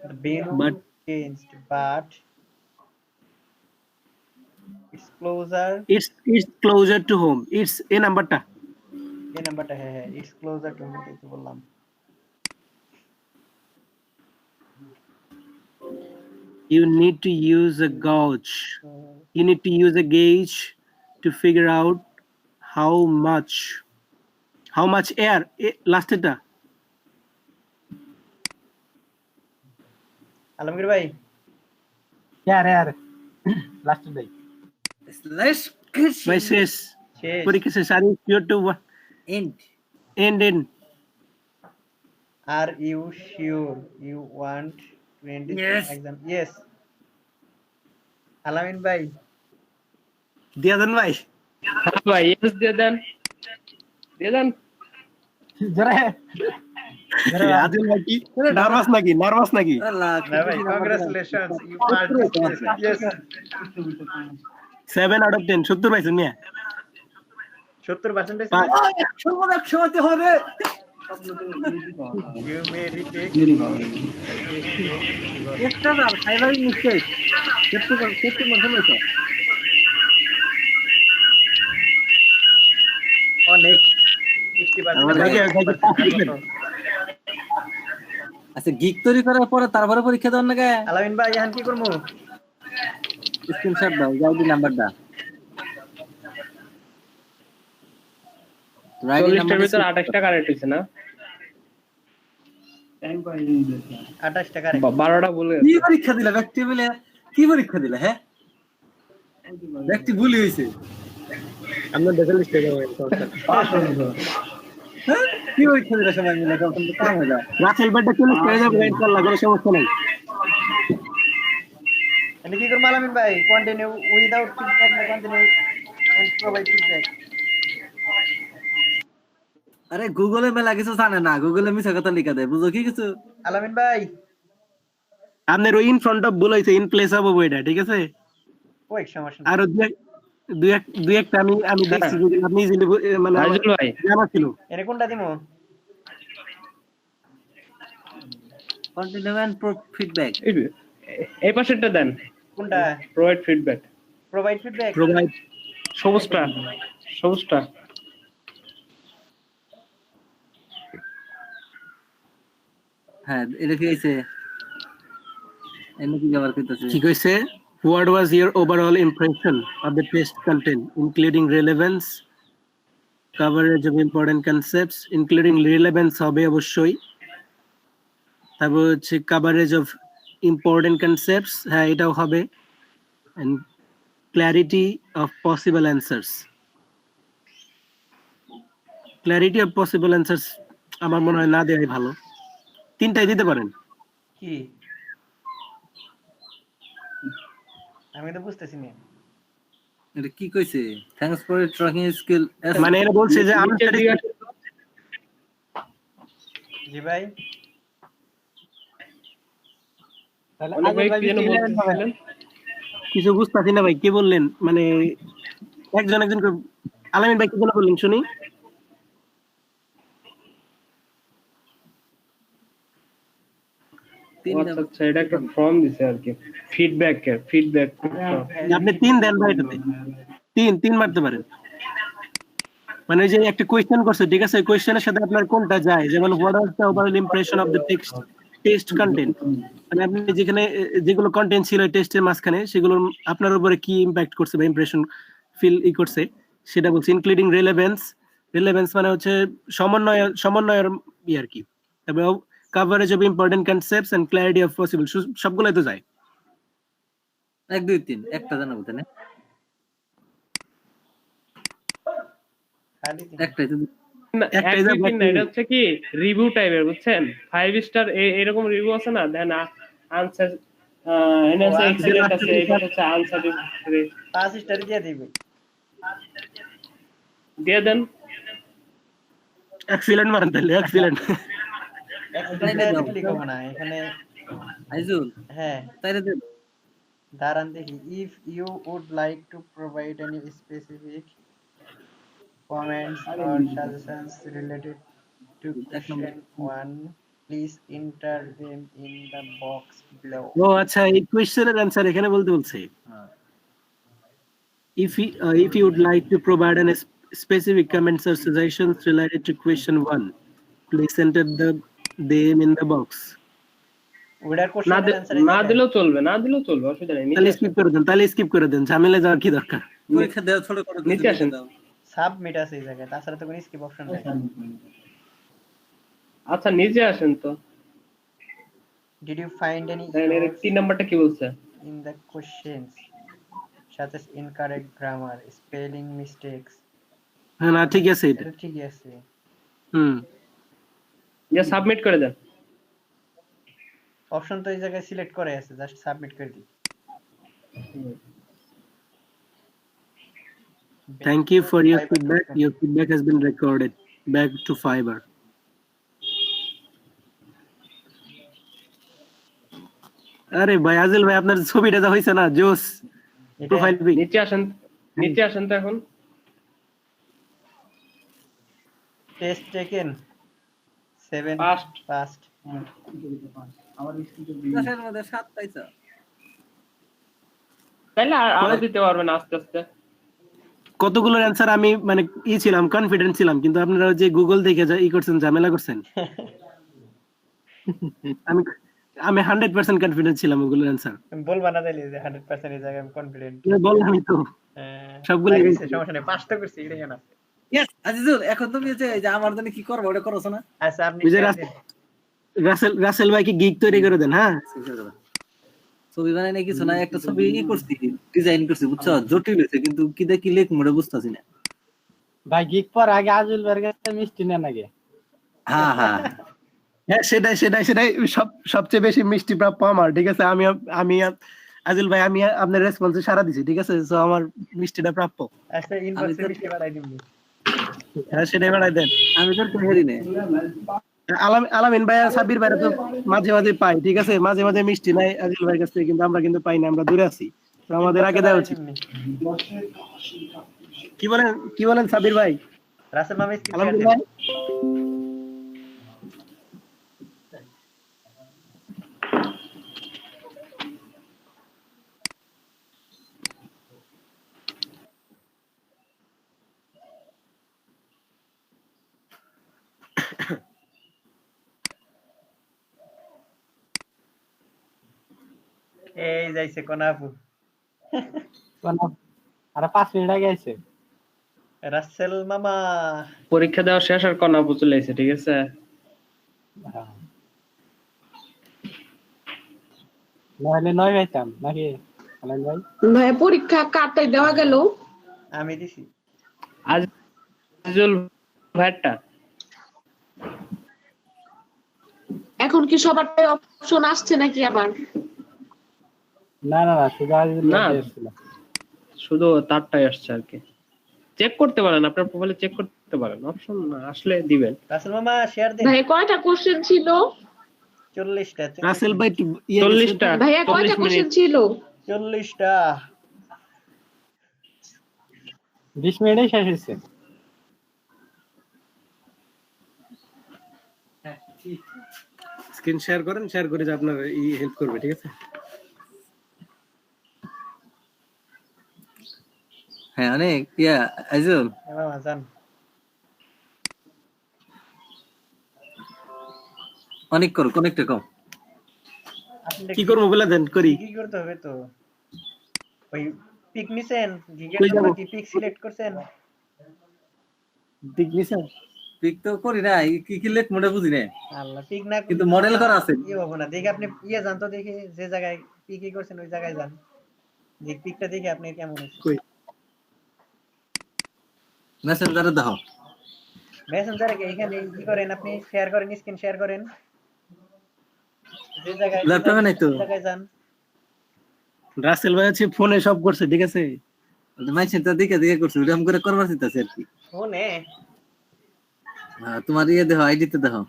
The venue But- changed, but it's closer. It's closer to home. It's a নাম্বারটা। এই নাম্বারটা হ্যাঁ it's closer to me কি বললাম। You need to use a gauge. You need to use a gauge to figure out how much air. Last এটা আলমগীর ভাই यार लास्ट डे let's ভাই শেষ, শেষ। পরীক্ষা শেষ। Are you sure to end end? Are you sure you want to end this Yes. exam? Yes. আলামিন ভাই দিয়া দেন ভাই। হ্যাঁ ভাই, yes দিয়ে দেন। जरा है আদিল ভাই কি নার্ভাস নাকি? আল্লাহ না ভাই congratulations you passed this test. Yes 7 out of 10 70 পাইছেন মিয়া। 70% একশোতে হবে you may retake একটা না ফাইনাল মিস্টেক সেপ্টেম্বর হলো তো অনেক আচ্ছা গিগ তৈরি করার পরে তারপরে পরীক্ষা দেওয়ার নাকি আলামিন ভাই এখন কি করবো? স্ক্রিনশট দাও যাই দি নাম্বারটা রাইট 40টার ভিতর 28টা কারেক্ট হইছে না? 28 টাকা 12টা ভুল কি গেছে। পরীক্ষা দিলা ব্যক্তি বলে কি পরীক্ষা দিলা হ্যাঁ ব্যক্তি ভুল হইছে আমরা দেখে লিস্টে যাবো হ্যাঁ? কি পরীক্ষা দিলা সবাই মিলে তখন তো কাম হয়ে যায় রাসেল ব্যাটটা চলে হয়ে যাবে ইনশাআল্লাহ, কোনো সমস্যা নাই। এটা কি করবো আলামিন ভাই? কন্টিনিউ উইদাউট ফিডব্যাক না কন্টিনিউ এন্ড প্রোভাইড ফিডব্যাক? আরে গুগলে মেলা কিছু জানে না গুগলে মিছা কথা লিখা দেয় বুঝো কি কিছু আলামিন ভাই আপনার ওই ইন ফ্রন্ট অফ ভুল হয়েছে, ইন প্লেস অফ ওইটা ঠিক আছে। ওই সমস্যা আর দুই একটা আমি দেখছি যদি আপনি ইজিলি মানে রাজুল ভাই জানা ছিল। এনে কোনটা দিমু? কন্টিনিউ এন্ড ফিডব্যাক এই পাশেরটা দেন, কোনটা? Provide feedback. Provide feedback? Provide সবুজটা হ্যাঁ এটা কি হইছে এনে কি ব্যবহার করতেছে কি কইছে, what was your overall impression of the test content including relevance, coverage of important concepts including relevance হবে অবশ্যই, তারপর হচ্ছে coverage of important concepts, হ্যাঁ এটাও হবে, and clarity of possible answers, clarity of possible answers আমার মনে হয় না দেওয়াই ভালো, তিনটাই দিতে পারেন। কি আমি তো বুঝতেছি না। এটা কি কইছে thanks for your tracking skill মানে এরা বলছে যে নিচের দিকে জি ভাই অনেক ভাই কি যেন বলতেছিলেন? কিছু বুঝতেছি না ভাই, কি বললেন? মানে একজন করে আলামিন ভাই কি যেন বললেন শুনি। আচ্ছা এটা একটা ফর্ম দিছে আর কি, ফিডব্যাক আপনি তিন দেন ভাই, এটাতে তিন মারতে পারেন। মানে ওই যে একটা কোয়েশ্চেন করছে ঠিক আছে, কোয়েশ্চেনের সাথে আপনার কোনটা যায়, যেমন what was the overall impression of the test content, মানে আপনি যেখানে যেগুলো কন্টেন্ট ছিল টেস্টের মাঝখানে সেগুলোর আপনার উপরে কি ইমপ্যাক্ট করছে বা ইমপ্রেশন ফিল করছে সেটা বলছে, ইনক্লুডিং রিলেভেন্স মানে হচ্ছে সমন্বয়ের আর কি, তবে coverage of important concepts and clarity of possible, সবগুলাই তো যায়। 1 2 3 একটা জানাবো তাই না খালি দিন। একটাই তো একটাই যা বাকি। এটা হচ্ছে কি রিভিউ টাইপের বুঝছেন, 5 স্টার এরকম রিভিউ আছে না, দেন আনসার এনএস এক্সিলেন্ট আছে, এটা হচ্ছে আনসার 5 স্টার দিয়ে দিবি। দিয়ে দেন। এক্সিলেন্ট মারেন তাহলে, এক্সিলেন্ট। এক্সিলেন্ট লিখব না এখানে। আইজুল হ্যাঁ তাইলে দে দাঁড়ান দেখি। If you would like to provide any specific comments or suggestions related to question 1, please enter them in the box below. ও আচ্ছা, এই কোশ্চেনের অ্যানসার এখানে বলতে বলছে। If you would like to provide an specific comments or suggestions related to question 1, please enter them in the box. ওটার না কোশ্চেনের অ্যানসার না দিলেও চলবে, অসুবিধা নেই। তাহলে স্কিপ করে দেন, ঝামেলা যাওয়ার কি দরকার। পরীক্ষা দেওয়া ছোট করে নিচে আসেন। সাবমিট আছে এই জায়গায়, তাছাড়া তো কোনো স্কিপ অপশন নাই। আচ্ছা নিচে আসেন তো, Did you find any দেখেন এর 3 নাম্বারটা কি বলছে? in the questions such as incorrect grammar, spelling mistakes? হ্যাঁ না ঠিক আছে এটা। এটা ঠিকই আছে। যে সাবমিট করে দেন। অপশন তো এই জায়গায় সিলেক্ট করে আছে, জাস্ট সাবমিট করে দিই। Thank you for your feedback. Your feedback has been recorded. Back to Fiverr. আরে ভাই আজিল ভাই, আপনার ছবিটা যা হইছে না জোস, প্রোফাইল পিক। নিচে আসেন তো এখন। Test taken 7 Passed. পাস্ট। দশের মধ্যে 7 পাইছো তাইলে আরো দিতে পারবেন আস্তে আস্তে। কতগুলোর অ্যান্সার আমি মানে ছিলাম, কনফিডেন্ট ছিলাম, কিন্তু আপনারা যে গুগল দেখে করছেন, ঝামেলা করছেন। আমি আমি 100% কনফিডেন্ট ছিলাম ওগুলোর অ্যান্সার। বলবা না তাইলে যে 100% এই জায়গায় আমি কনফিডেন্ট। বললামই তো সবগুলো সমস্যা নেই, পাস তো করছি এটাই না। ইয়েস আজিজুল, এখন তুমি যে আমার জন্য কি করবো ওটা করছো না? আচ্ছা আপনি ওই যে রাসেল ভাই কি গিগ তৈরি করে দেন। হ্যাঁ, ছবি বানাই না কিছু না, একটা ছবি করছি, ডিজাইন করছি, বুঝছো? জটিল হয়েছে, কিন্তু কি দেখি লেখ মোড়ে বুঝতেছি না। ভাই গিগ পর আগে আজুল ভাইয়ের কাছে মিষ্টি নেন আগে। হ্যাঁ হ্যাঁ হ্যাঁ, সেটাই সবচেয়ে বেশি মিষ্টি প্রাপ্য আমার। ঠিক আছে, আমি আজিল ভাই, আমি আপনার রেসপন্সে সারা দিছি। ঠিক আছে, সো আমার মিষ্টিটা প্রাপ্য। আচ্ছা ইনবক্সে মিষ্টি পাঠাই দিবি। হ্যাঁ, সেটাই বাড়াই দেন। আমি তো হেরি না। আলামিন ভাই আর সাব্বির ভাই তো মাঝে মাঝে পাই। ঠিক আছে, মাঝে মাঝে মিষ্টি নাই আজিল ভাইয়ের কাছ থেকে, কিন্তু আমরা কিন্তু পাই না, আমরা দূরে আছি। তো আমাদের আগে দেওয়া উচিত। কি বলেন সাব্বির ভাই? রাসেল মামা আলামিন ভাই, এই যাইছে কোন আপু। আর 5 মিনিট আগে আইছে। রাসেল মামা পরীক্ষা দেওয়া শেষ আর কনা আপু চলে এসেছে। ঠিক আছে, নাহলে 9 পাইতাম নাকি আলাইন ভাই? ভাই পরীক্ষা কাটাই দেওয়া গেল। আমি দিছি। আজিজুল ভাইটা এখন কি সবারটাই অপশন আসছে নাকি আবার? না শুধু আজুল না। ভাই এসেছিল। শুধু তারটাই আসছে আর কি। চেক করতে পারেন, আপনার প্রোফাইলে চেক করতে পারেন, অপশন আসলে দিবেন। রাসেল মামা শেয়ার দেন। ভাই কয়টা কোশ্চেন ছিল? 40টা। রাসেল ভাই 40টা। ভাইয়া কয়টা 40 কোশ্চেন মিনিট। ছিল? 40টা। 20 মিনিটে শেষ হয়েছে। স্ক্রিন শেয়ার করেন, শেয়ার করে যে আপনার হেল্প করবে। ঠিক আছে, হ্যাঁ অনেক আজিজুল মামা জান অনেক করো, কানেক্টে কম। আপনি কি করবো বলে দেন, করি। কি করতে হবে তো? ওই পিক নিছেন, গিগের কই জন্য যাবো? কি পিক সিলেক্ট করছেন? ঠিক নিছেন? পিক তো করি না, কি কি লেখ মোড়ে বুঝি না, আল্লাহ পিক না কিন্তু মডেল করা আছে। কি হবে না, দেখে আপনি জানতো, দেখে যে জায়গায় পিক করছেন ওই জায়গায় যান, যে পিকটা দেখে আপনি কেমন হয়েছে। কই মেসেঞ্জারে দেখো, মেসেঞ্জারে এখানে কি করেন আপনি, শেয়ার করেন, স্ক্রিন শেয়ার করেন, যে জায়গায় ল্যাপটপে নাই তো। জায়গায় যান। রাসেল ভাই আছে ফোনে সব করছে। ঠিক আছে, মাইসেনটা দেখে করছি, ওরকম করে করবার চিন্তাছে আর কি। ফোনে তোমার দেখো, আইডিতে দেখো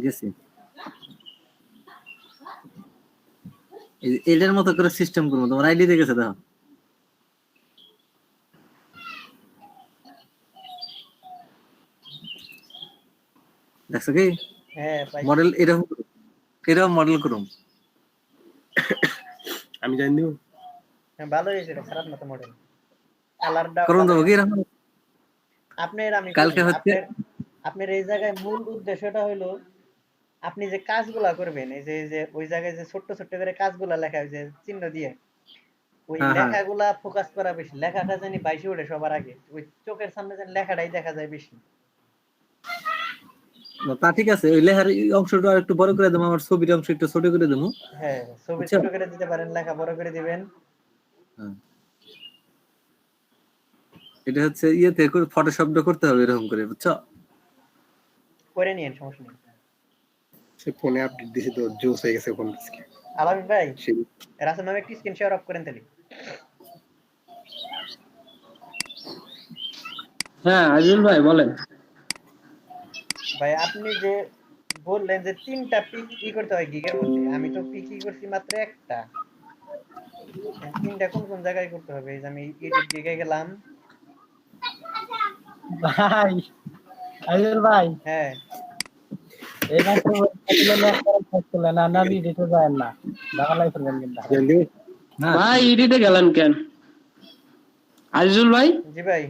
গেছি, এটার মতো করে সিস্টেম করবো, তোমার আইডি দেখেছে দেখো। দেখছো কি হ্যাঁ পাইছি। মডেল এরকম মডেল করুম। আমি জানি দিব। হ্যাঁ ভালো হয়েছে, এটা খারাপ না তো মডেল। কালারটা করুন দেবো কি এরকম। আপনার আমি কালকে হচ্ছে আপনার এই জায়গায় মূল উদ্দেশ্যটা হলো আপনি যে কাজগুলা করবেন, এই যে ওই জায়গায় যে ছোট্ট ছোট্ট করে কাজগুলা লেখা, ওই যে চিহ্ন দিয়ে, ওই লেখাগুলা ফোকাস করা বেশি, লেখাটা জানি বাইশে ওঠে সবার আগে, ওই চোখের সামনে যেন লেখাটাই দেখা যায় বেশি। তা ঠিক আছে, ওই লেখার অংশটা একটু বড় করে দেবো, আমার ছবির অংশ একটু ছোট করে দেবো। হ্যাঁ ছবি ছোট করে দিতে পারেন, লেখা বড় করে দিবেন। এটা হচ্ছে ইয়েতে ফটোশপটা করতে হবে এরকম করে, বুঝছো? করে নিয়েন, সমস্যা নেই। সে ফোনে আপডেট দিছে তো জোস হয়ে গেছে ফোন। আলামিন ভাই রাসেল নামে একটি স্ক্রিন শেয়ার অফ করেন তাহলে। হ্যাঁ আজিজুল ভাই বলেন। ভাই আপনি যে বললেন যে 3টা পিক কি করতে হয় গিগের মধ্যে, আমি তো পিক করছি মাত্র একটা। 3টা কোন জায়গায় করতে হবে? এই যে আমি ইউটিউব গিগে গেলাম। ভাই আজুল ভাই, হ্যাঁ এই মাত্র বলছিলেন না ভিডিওতে যায় না, বাংলায় করবেন কিন্তু। ভাই ইডিতে গেলেন কেন? আজিজুল ভাই জি ভাই,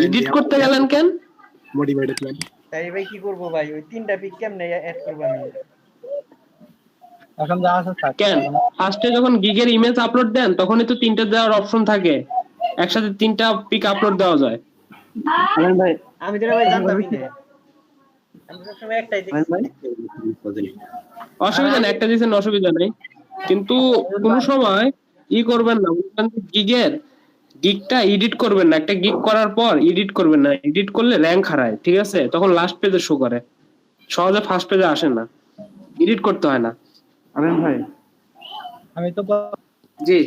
এডিট করতে গেলেন কেন? Motivated man. তাই ভাই কি করবো ভাই, ওই 3টা পিক কেমনে অ্যাড করবো আমি? এখন যা আছে থাক। কেন ফার্স্টে যখন গিগের ইমেজ আপলোড দেন তখনই তো 3টা দেওয়ার অপশন থাকে, একসাথে 3টা পিক আপলোড দেওয়া যায়। আলম ভাই, আমি তো ভাই জানতামই না, আমি সবসময় একটাই আলম ভাই, দেখি। অসুবিধা নেই, একটা দিয়েছেন অসুবিধা নেই, কিন্তু কোন সময় করবেন না, গিগটা এডিট করবেন না, একটা গিগ করার পর এডিট করবেন না, এডিট করলে র্যাঙ্ক হারায়, ঠিক আছে? তখন লাস্ট পেজে শো করে, সহজে ফার্স্ট পেজে আসে না, এডিট করতে হয় না। আলম ভাই, আমি তো জি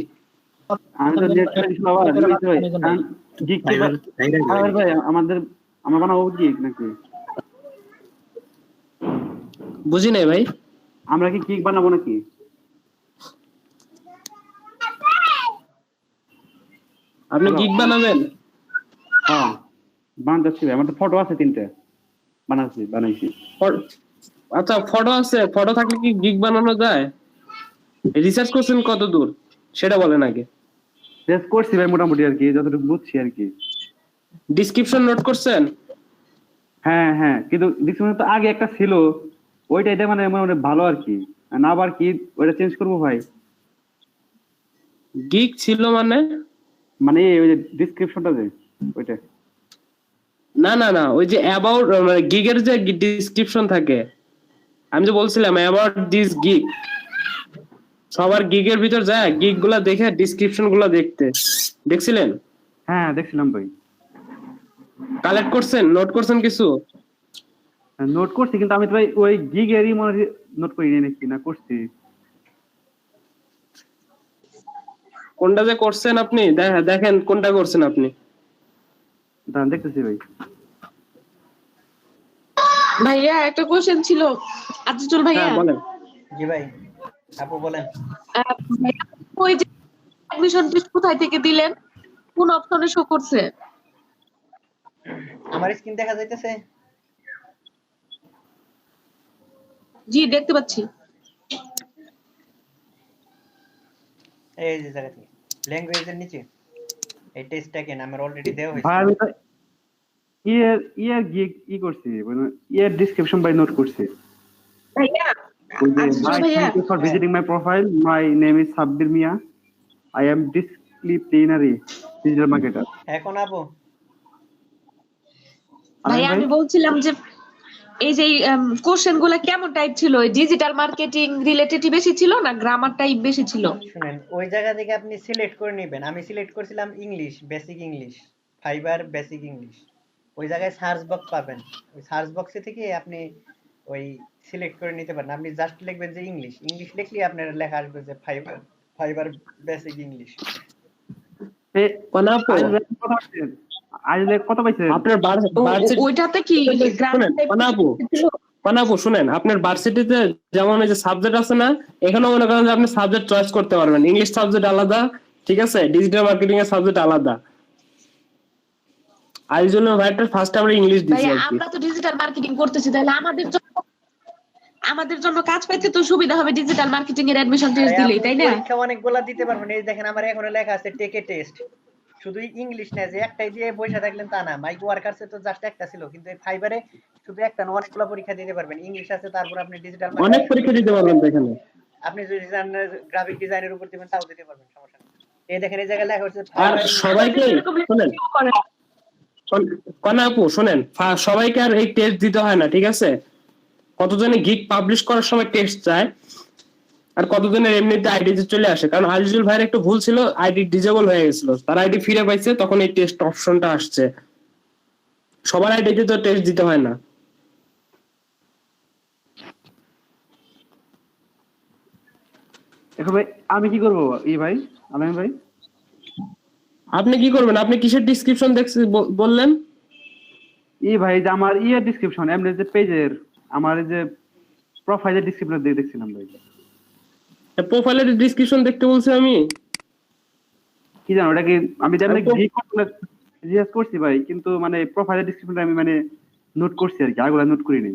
আমি তো নেট করেছি বাবা, গিগ ভাই আমাদের আমার বানাবো গিগ নাকি? বুঝি নাই ভাই। আমরা কি গিগ বানাবো নাকি? আপনি গিগ বানাবেন? হ্যাঁ বানাচ্ছি ভাই, আমার তো ফটো আছে 3টে, বানাইছি। আচ্ছা ফটো আছে, ফটো থাকলে কি গিগ বানানো যায়? রিসার্চ করছেন কত দূর সেটা বলেন আগে। টেস্ট করছি ভাই মোটামুটি আর কি, যতটুকু বুঝছি আর কি। ডিসক্রিপশন নোট করছেন? হ্যাঁ হ্যাঁ, কিন্তু ডিসক্রিপশন তো আগে একটা ছিল, ওইটা এটা মানে মানে ভালো আর কি, না আবার কি ওইটা চেঞ্জ করবো ভাই? গিগ ছিল মানে? মানে ওই যে ডিসক্রিপশনটা যে ওইটা। না না না, ওই যে অ্যাবাউট মানে গিগের যে ডিসক্রিপশন থাকে, আমি যে বলছিলাম অ্যাবাউট দিস গিগ, সবার গিগের ভিতর যায় গিগ গুলা দেখে ডিসক্রিপশন গুলা দেখছিলেন? হ্যাঁ দেখছিলাম ভাই, কালেক্ট করছেন, নোট করছেন কিছু? নোট করছি, কিন্তু আমি তো ভাই ওই গিগেরই মনে নোট করি নাকি না করছি। কোনটা যে করছেন আপনি দেখেন কোনটা করছেন আপনি। দাঁড়ান দেখতেছি ভাই। ভাইয়া একটা কোশ্চেন ছিল, আজিজুল ভাইয়া। হ্যাঁ বলেন। জি ভাই, আপু বলেন। ভাইয়া, ওই যে অ্যাডমিশন টেস্ট কোথায় থেকে দিলেন, কোন অপশনে শো করছে? আমার স্ক্রিন দেখা যাইতেছে? জি দেখতে পাচ্ছি। এই যে জায়গা থেকে ল্যাঙ্গুয়েজের নিচে এই টেস্টটা কেন আমার অলরেডি দেওয়া হয়েছে। ভাই আমি তো ইয়ার গিগ করছি, মানে ইয়ার ডিসক্রিপশন বাই নোট করছি। ভাইয়া ওই যে আজিজুল ভাই, ভাইয়া, thank you for visiting my profile, my name is Sabbir Mia, I am disciplinary digital marketer. এখন আপু ভাইয়া আমি বলছিলাম যে এই যে কোশ্চেন গুলা কেমন টাইপ ছিল, ডিজিটাল মার্কেটিং রিলেটেড বেশি ছিল না গ্রামার টাইপ বেশি ছিল? শুনেন, ওই জায়গা থেকে আপনি সিলেক্ট করে নেবেন। আমি সিলেক্ট করছিলাম English, basic English, fibre basic English. ওই জায়গায় সার্চ বক্স পাবেন, ওই সার্চ বক্সে থেকে আপনি ওই সিলেক্ট করে নিতে পারেন। আপনি জাস্ট লিখবেন যে ইংলিশ, ইংলিশ লিখলে আপনার লেখা আসবে যে ফাইবার বেসিক ইংলিশ। কত পাইছেন? আপনার ওইটাতে কি গ্রামার টাইপ ছিল? পানাপু শুনেন, আপনার ভার্সিটিতে যেমন এই যে সাবজেক্ট আছে না, এখানেও মনে করেন যে আপনি সাবজেক্ট চয়েস করতে পারবেন, ইংলিশ সাবজেক্ট আলাদা, ঠিক আছে, ডিজিটাল মার্কেটিং এর সাবজেক্ট আলাদা। আইজুল ভাইটার ফার্স্ট আমরা ইংলিশ দিছি ভাইয়া আর কি। আমরা তো ডিজিটাল মার্কেটিং করতেছি, তাহলে আমাদের জন্য কাজ পাইতে তো সুবিধা হবে ডিজিটাল মার্কেটিং এর অ্যাডমিশন টেস্ট দিলেই, তাই না? পরীক্ষা অনেকগুলা দিতে পারবেন। এই দেখেন আমার এখানে লেখা আছে টেকে টেস্ট, শুধু ইংলিশ না যে একটাই দিয়ে বসে থাকলেন তা না। মাইক ওয়ার্কারসে তো জাস্ট একটা ছিল, কিন্তু এই ফাইবারে শুধু একটা না, অনেকগুলো পরীক্ষা দিতে পারবেন। ইংলিশ আছে, তারপর আপনি ডিজিটাল অনেক পরীক্ষা দিতে পারবেন তো এখানে। আপনি যদি গ্রাফিক ডিজাইনের উপর দিবেন তাও দিতে পারবেন, সমস্যা নেই। এই দেখেন এই জায়গায় লেখা হচ্ছে আর সবাইকে শুনেন, পানাপু শুনেন, সবাইকে আর এই টেস্ট দিতে হয় না, ঠিক আছে? কতজনে গিগ পাবলিশ করার সময় টেস্ট চায়, আর কতজনের এমনিতে আইডি চলে আসে। কারণ আজিজুল ভাইয়ের একটু ভুল ছিল, আইডি ডিজেবল হয়ে গেছিল, তার আইডি ফিরে পাইছে, তখন এই টেস্ট অপশনটা আসছে। সবার আইডিতে তো টেস্ট দিতে হয় না। এখন ভাই আমি কি করবো ভাই, আলম ভাই? আপনি কি করবেন? আপনি কিসের ডিসক্রিপশন দেখছেন বললেন? ভাই যে আমার ডিসক্রিপশন এমনি যে পেজের আমার এই যে প্রোফাইলের ডিসক্রিপশন দেখছিলাম ভাই। প্রোফাইলের ডিসক্রিপশন দেখতে বলছি আমি? কি জানো ওটা কি? আমি জানি জিজ্ঞেস করছি ভাই, কিন্তু মানে প্রোফাইলের ডিসক্রিপশনটা আমি মানে নোট করছি আর কি, আগুলা নোট করি নাই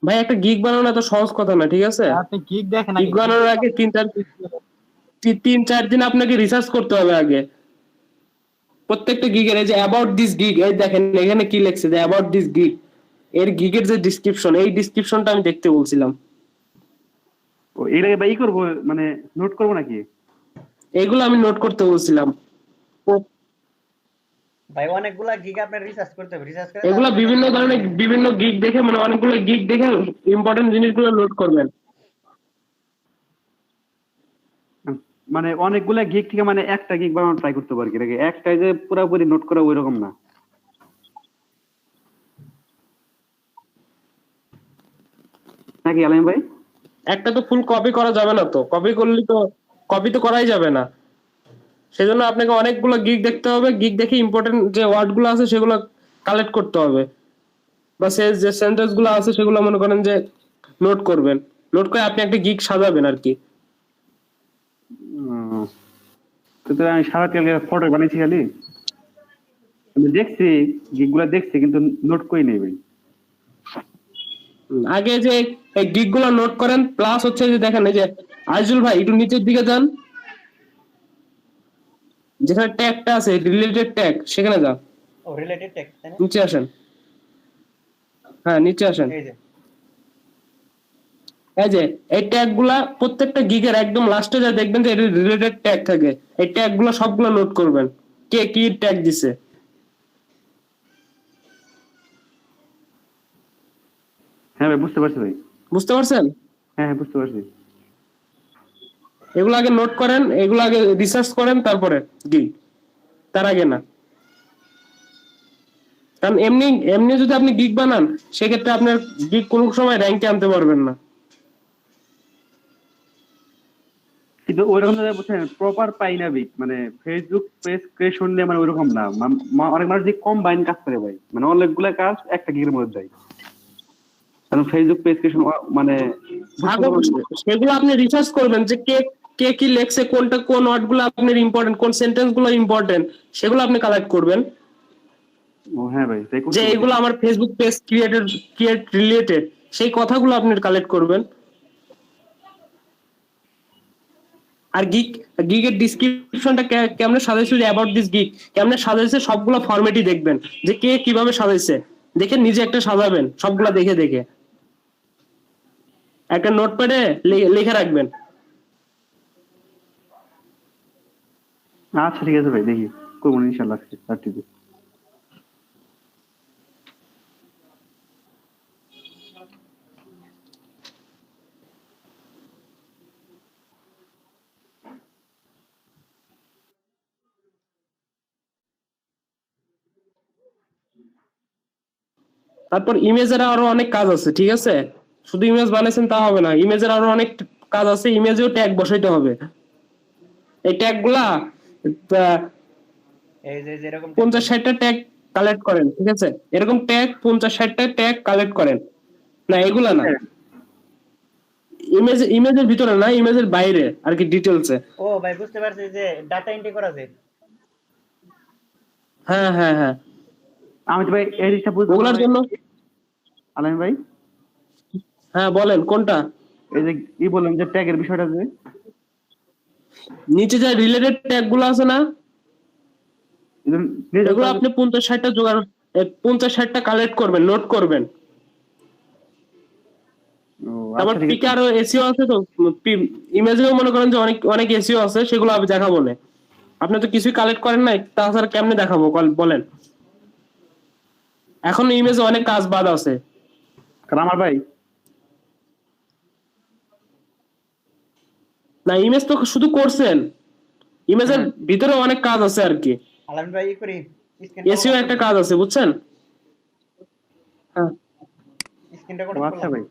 ভাই একটা গিগ বানানো এত সহজ কথা না, ঠিক আছে? আপনি গিগ দেখেন, গিগ বানানোর আগে 3-4 3-4 দিন আপনাকে রিসার্চ করতে হবে আগে প্রত্যেকটা গিগের। এই যে অ্যাবাউট দিস গিগ, এই দেখেন এখানে কি লেখছে যে অ্যাবাউট দিস গিগ, এর গিগের যে ডিসক্রিপশন, এই ডিসক্রিপশনটা আমি দেখতে বলছিলাম। ও এটাকে ভাই করবো মানে নোট করবো নাকি? এগুলো আমি নোট করতে বলছিলাম। ভাই অনেকগুলা গিগ আপনার রিসার্চ করতে হবে, রিসার্চ করে এগুলা বিভিন্ন ধরনের বিভিন্ন গিগ দেখে, মানে অনেকগুলো গিগ দেখে ইম্পর্টেন্ট জিনিসগুলো নোট করবেন। মানে অনেকগুলা গিগ থেকে মানে একটা গিগ বানানো ট্রাই করতে পারি, এটাকে একটাই যে পুরোপুরি নোট করা ওই রকম না। নাকি আলাইম ভাই? একটা তো ফুল কপি করা যাবে না, তো কপি করলে তো কপি তো করাই যাবে না, সেজন্য আপনাকে অনেকগুলো গিগ দেখতে হবে। গিগ দেখে ইম্পর্টেন্ট যে ওয়ার্ড গুলো আছে সেগুলো কালেক্ট করতে হবে, বা সে যে সেন্টেন্স গুলো আছে সেগুলো মনে করেন যে নোট করবেন। নোট করে আপনি একটা গিগ সাজাবেন আর কি। তো আমি সারা তেল ফটো বানিয়েছি খালি, আমি দেখছি গিগ গুলা দেখছি কিন্তু নোট করি নেই ভাই। আগে যে এই গিগ গুলো নোট করেন, প্লাস হচ্ছে যে দেখেন এই যে আইজুল ভাই একটু নিচের দিকে যান, যেখানে ট্যাগটা আছে রিলেটেড ট্যাগ, সেখানে যান। ও রিলেটেড টেক্সট তাই না? নিচে আসেন, হ্যাঁ নিচে আসেন। এই যে এই যে এই ট্যাগ গুলা প্রত্যেকটা গিগের একদম লাস্টে যা দেখবেন যে রিলেটেড ট্যাগ থাকে, এই ট্যাগ গুলো সবগুলো নোট করবেন, কে কি ট্যাগ দিছে। হ্যাঁ ভাই বুঝতে পারছি ভাই। বুঝতে পারছেন? হ্যাঁ হ্যাঁ বুঝতে পারছি। এগুলো আগে নোট করেন, এগুলো আগে রিসার্চ করেন, তারপরে গিগ, তার আগে না। কারণ এমনি এমনি যদি আপনি গিগ বানান, সেক্ষেত্রে আপনার গিগ কোনো সময় র্যাঙ্কে আনতে পারবেন না। কিন্তু ওইরকম বুঝছেন প্রপার পাই না বিট, মানে ফেসবুক পেজ ক্রিয়েশন নিয়ে মানে ওইরকম না। অনেক মানুষ যে কম্বাইন কাজ করে ভাই, মানে অনেকগুলা কাজ একটা গিগের মধ্যে দেয়। কারণ ফেসবুক পেজ ক্রিয়েশন মানে সেগুলো আপনি রিসার্চ করবেন যে কে কে কি লেখছে, কোনটা কোন ওয়ার্ড গুলো আপনার ইম্পর্টেন্ট, কোন সেন্টেন্স গুলো ইম্পর্টেন্ট, সেগুলো আপনি কালেক্ট করবেন। ও হ্যাঁ ভাই তাই যে এগুলো আমার ফেসবুক পেজ ক্রিয়েট রিলেটেড, সেই কথাগুলো আপনি কালেক্ট করবেন। আর গিগের ডিসক্রিপশনটা কেমনে সাজাইছে, যে অ্যাবাউট দিস গিগ কেমনে সাজাইছে সবগুলো ফরম্যাটই দেখবেন, যে কে কিভাবে সাজাইছে, দেখে নিজে একটা সাজাবেন সবগুলা দেখে দেখে, একটা নোটপ্যাডে লিখে রাখবেন। আচ্ছা ঠিক আছে ভাই, দেখি করবো ইনশাল্লাহ রাত্রিতে। তারপর ইমেজের আরো অনেক কাজ আছে, ঠিক আছে? শুধু ইমেজ বানাইছেন তা হবে না, ইমেজের আরো অনেক কাজ আছে। ইমেজেও ট্যাগ বসাইতে হবে। এই ট্যাগ গুলা এই যে যেরকম 50-60টা ট্যাগ কালেক্ট করেন, ঠিক আছে? এরকম ট্যাগ 50-60টা ট্যাগ কালেক্ট করেন। না এগুলা না, ইমেজের ভিতরে না, ইমেজের বাইরে আর কি, ডিটেলসে। ও ভাই বুঝতে পারছি, যে ডাটা এন্ট্রি করা যায়। হ্যাঁ হ্যাঁ হ্যাঁ, আমি তো ভাই এই জিনিসটা বুঝতে ওগুলার জন্য। আলাইম ভাই হ্যাঁ বলেন কোনটা? এই যে বললাম যে ট্যাগের বিষয়টা, যে নিচে যে রিলেটেড ট্যাগ গুলো আছে না, এগুলো আপনি 50-60টা জোগাড়, 50-60টা কালেক্ট করবেন, নোট করবেন। তারপর পিকে আরো এসিও আছে, তো ইমেজেও মনে করেন যে অনেক অনেক এসিও আছে, সেগুলো আমি দেখাবো না। আপনি তো কিছুই কালেক্ট করেন নাই, তাছাড়া কেমনে দেখাবো বলেন? এখন ইমেজে অনেক কাজ বাদ আছে। আমার ভাই না ইমেজ তো শুধু করছেন, ইমেজের ভিতরে অনেক কাজ আছে আর কি। আলামিন ভাই ই করি এসিও একটা কাজ আছে, বুঝছেন? হ্যাঁ স্ক্রিনটা কোড আচ্ছা ভাই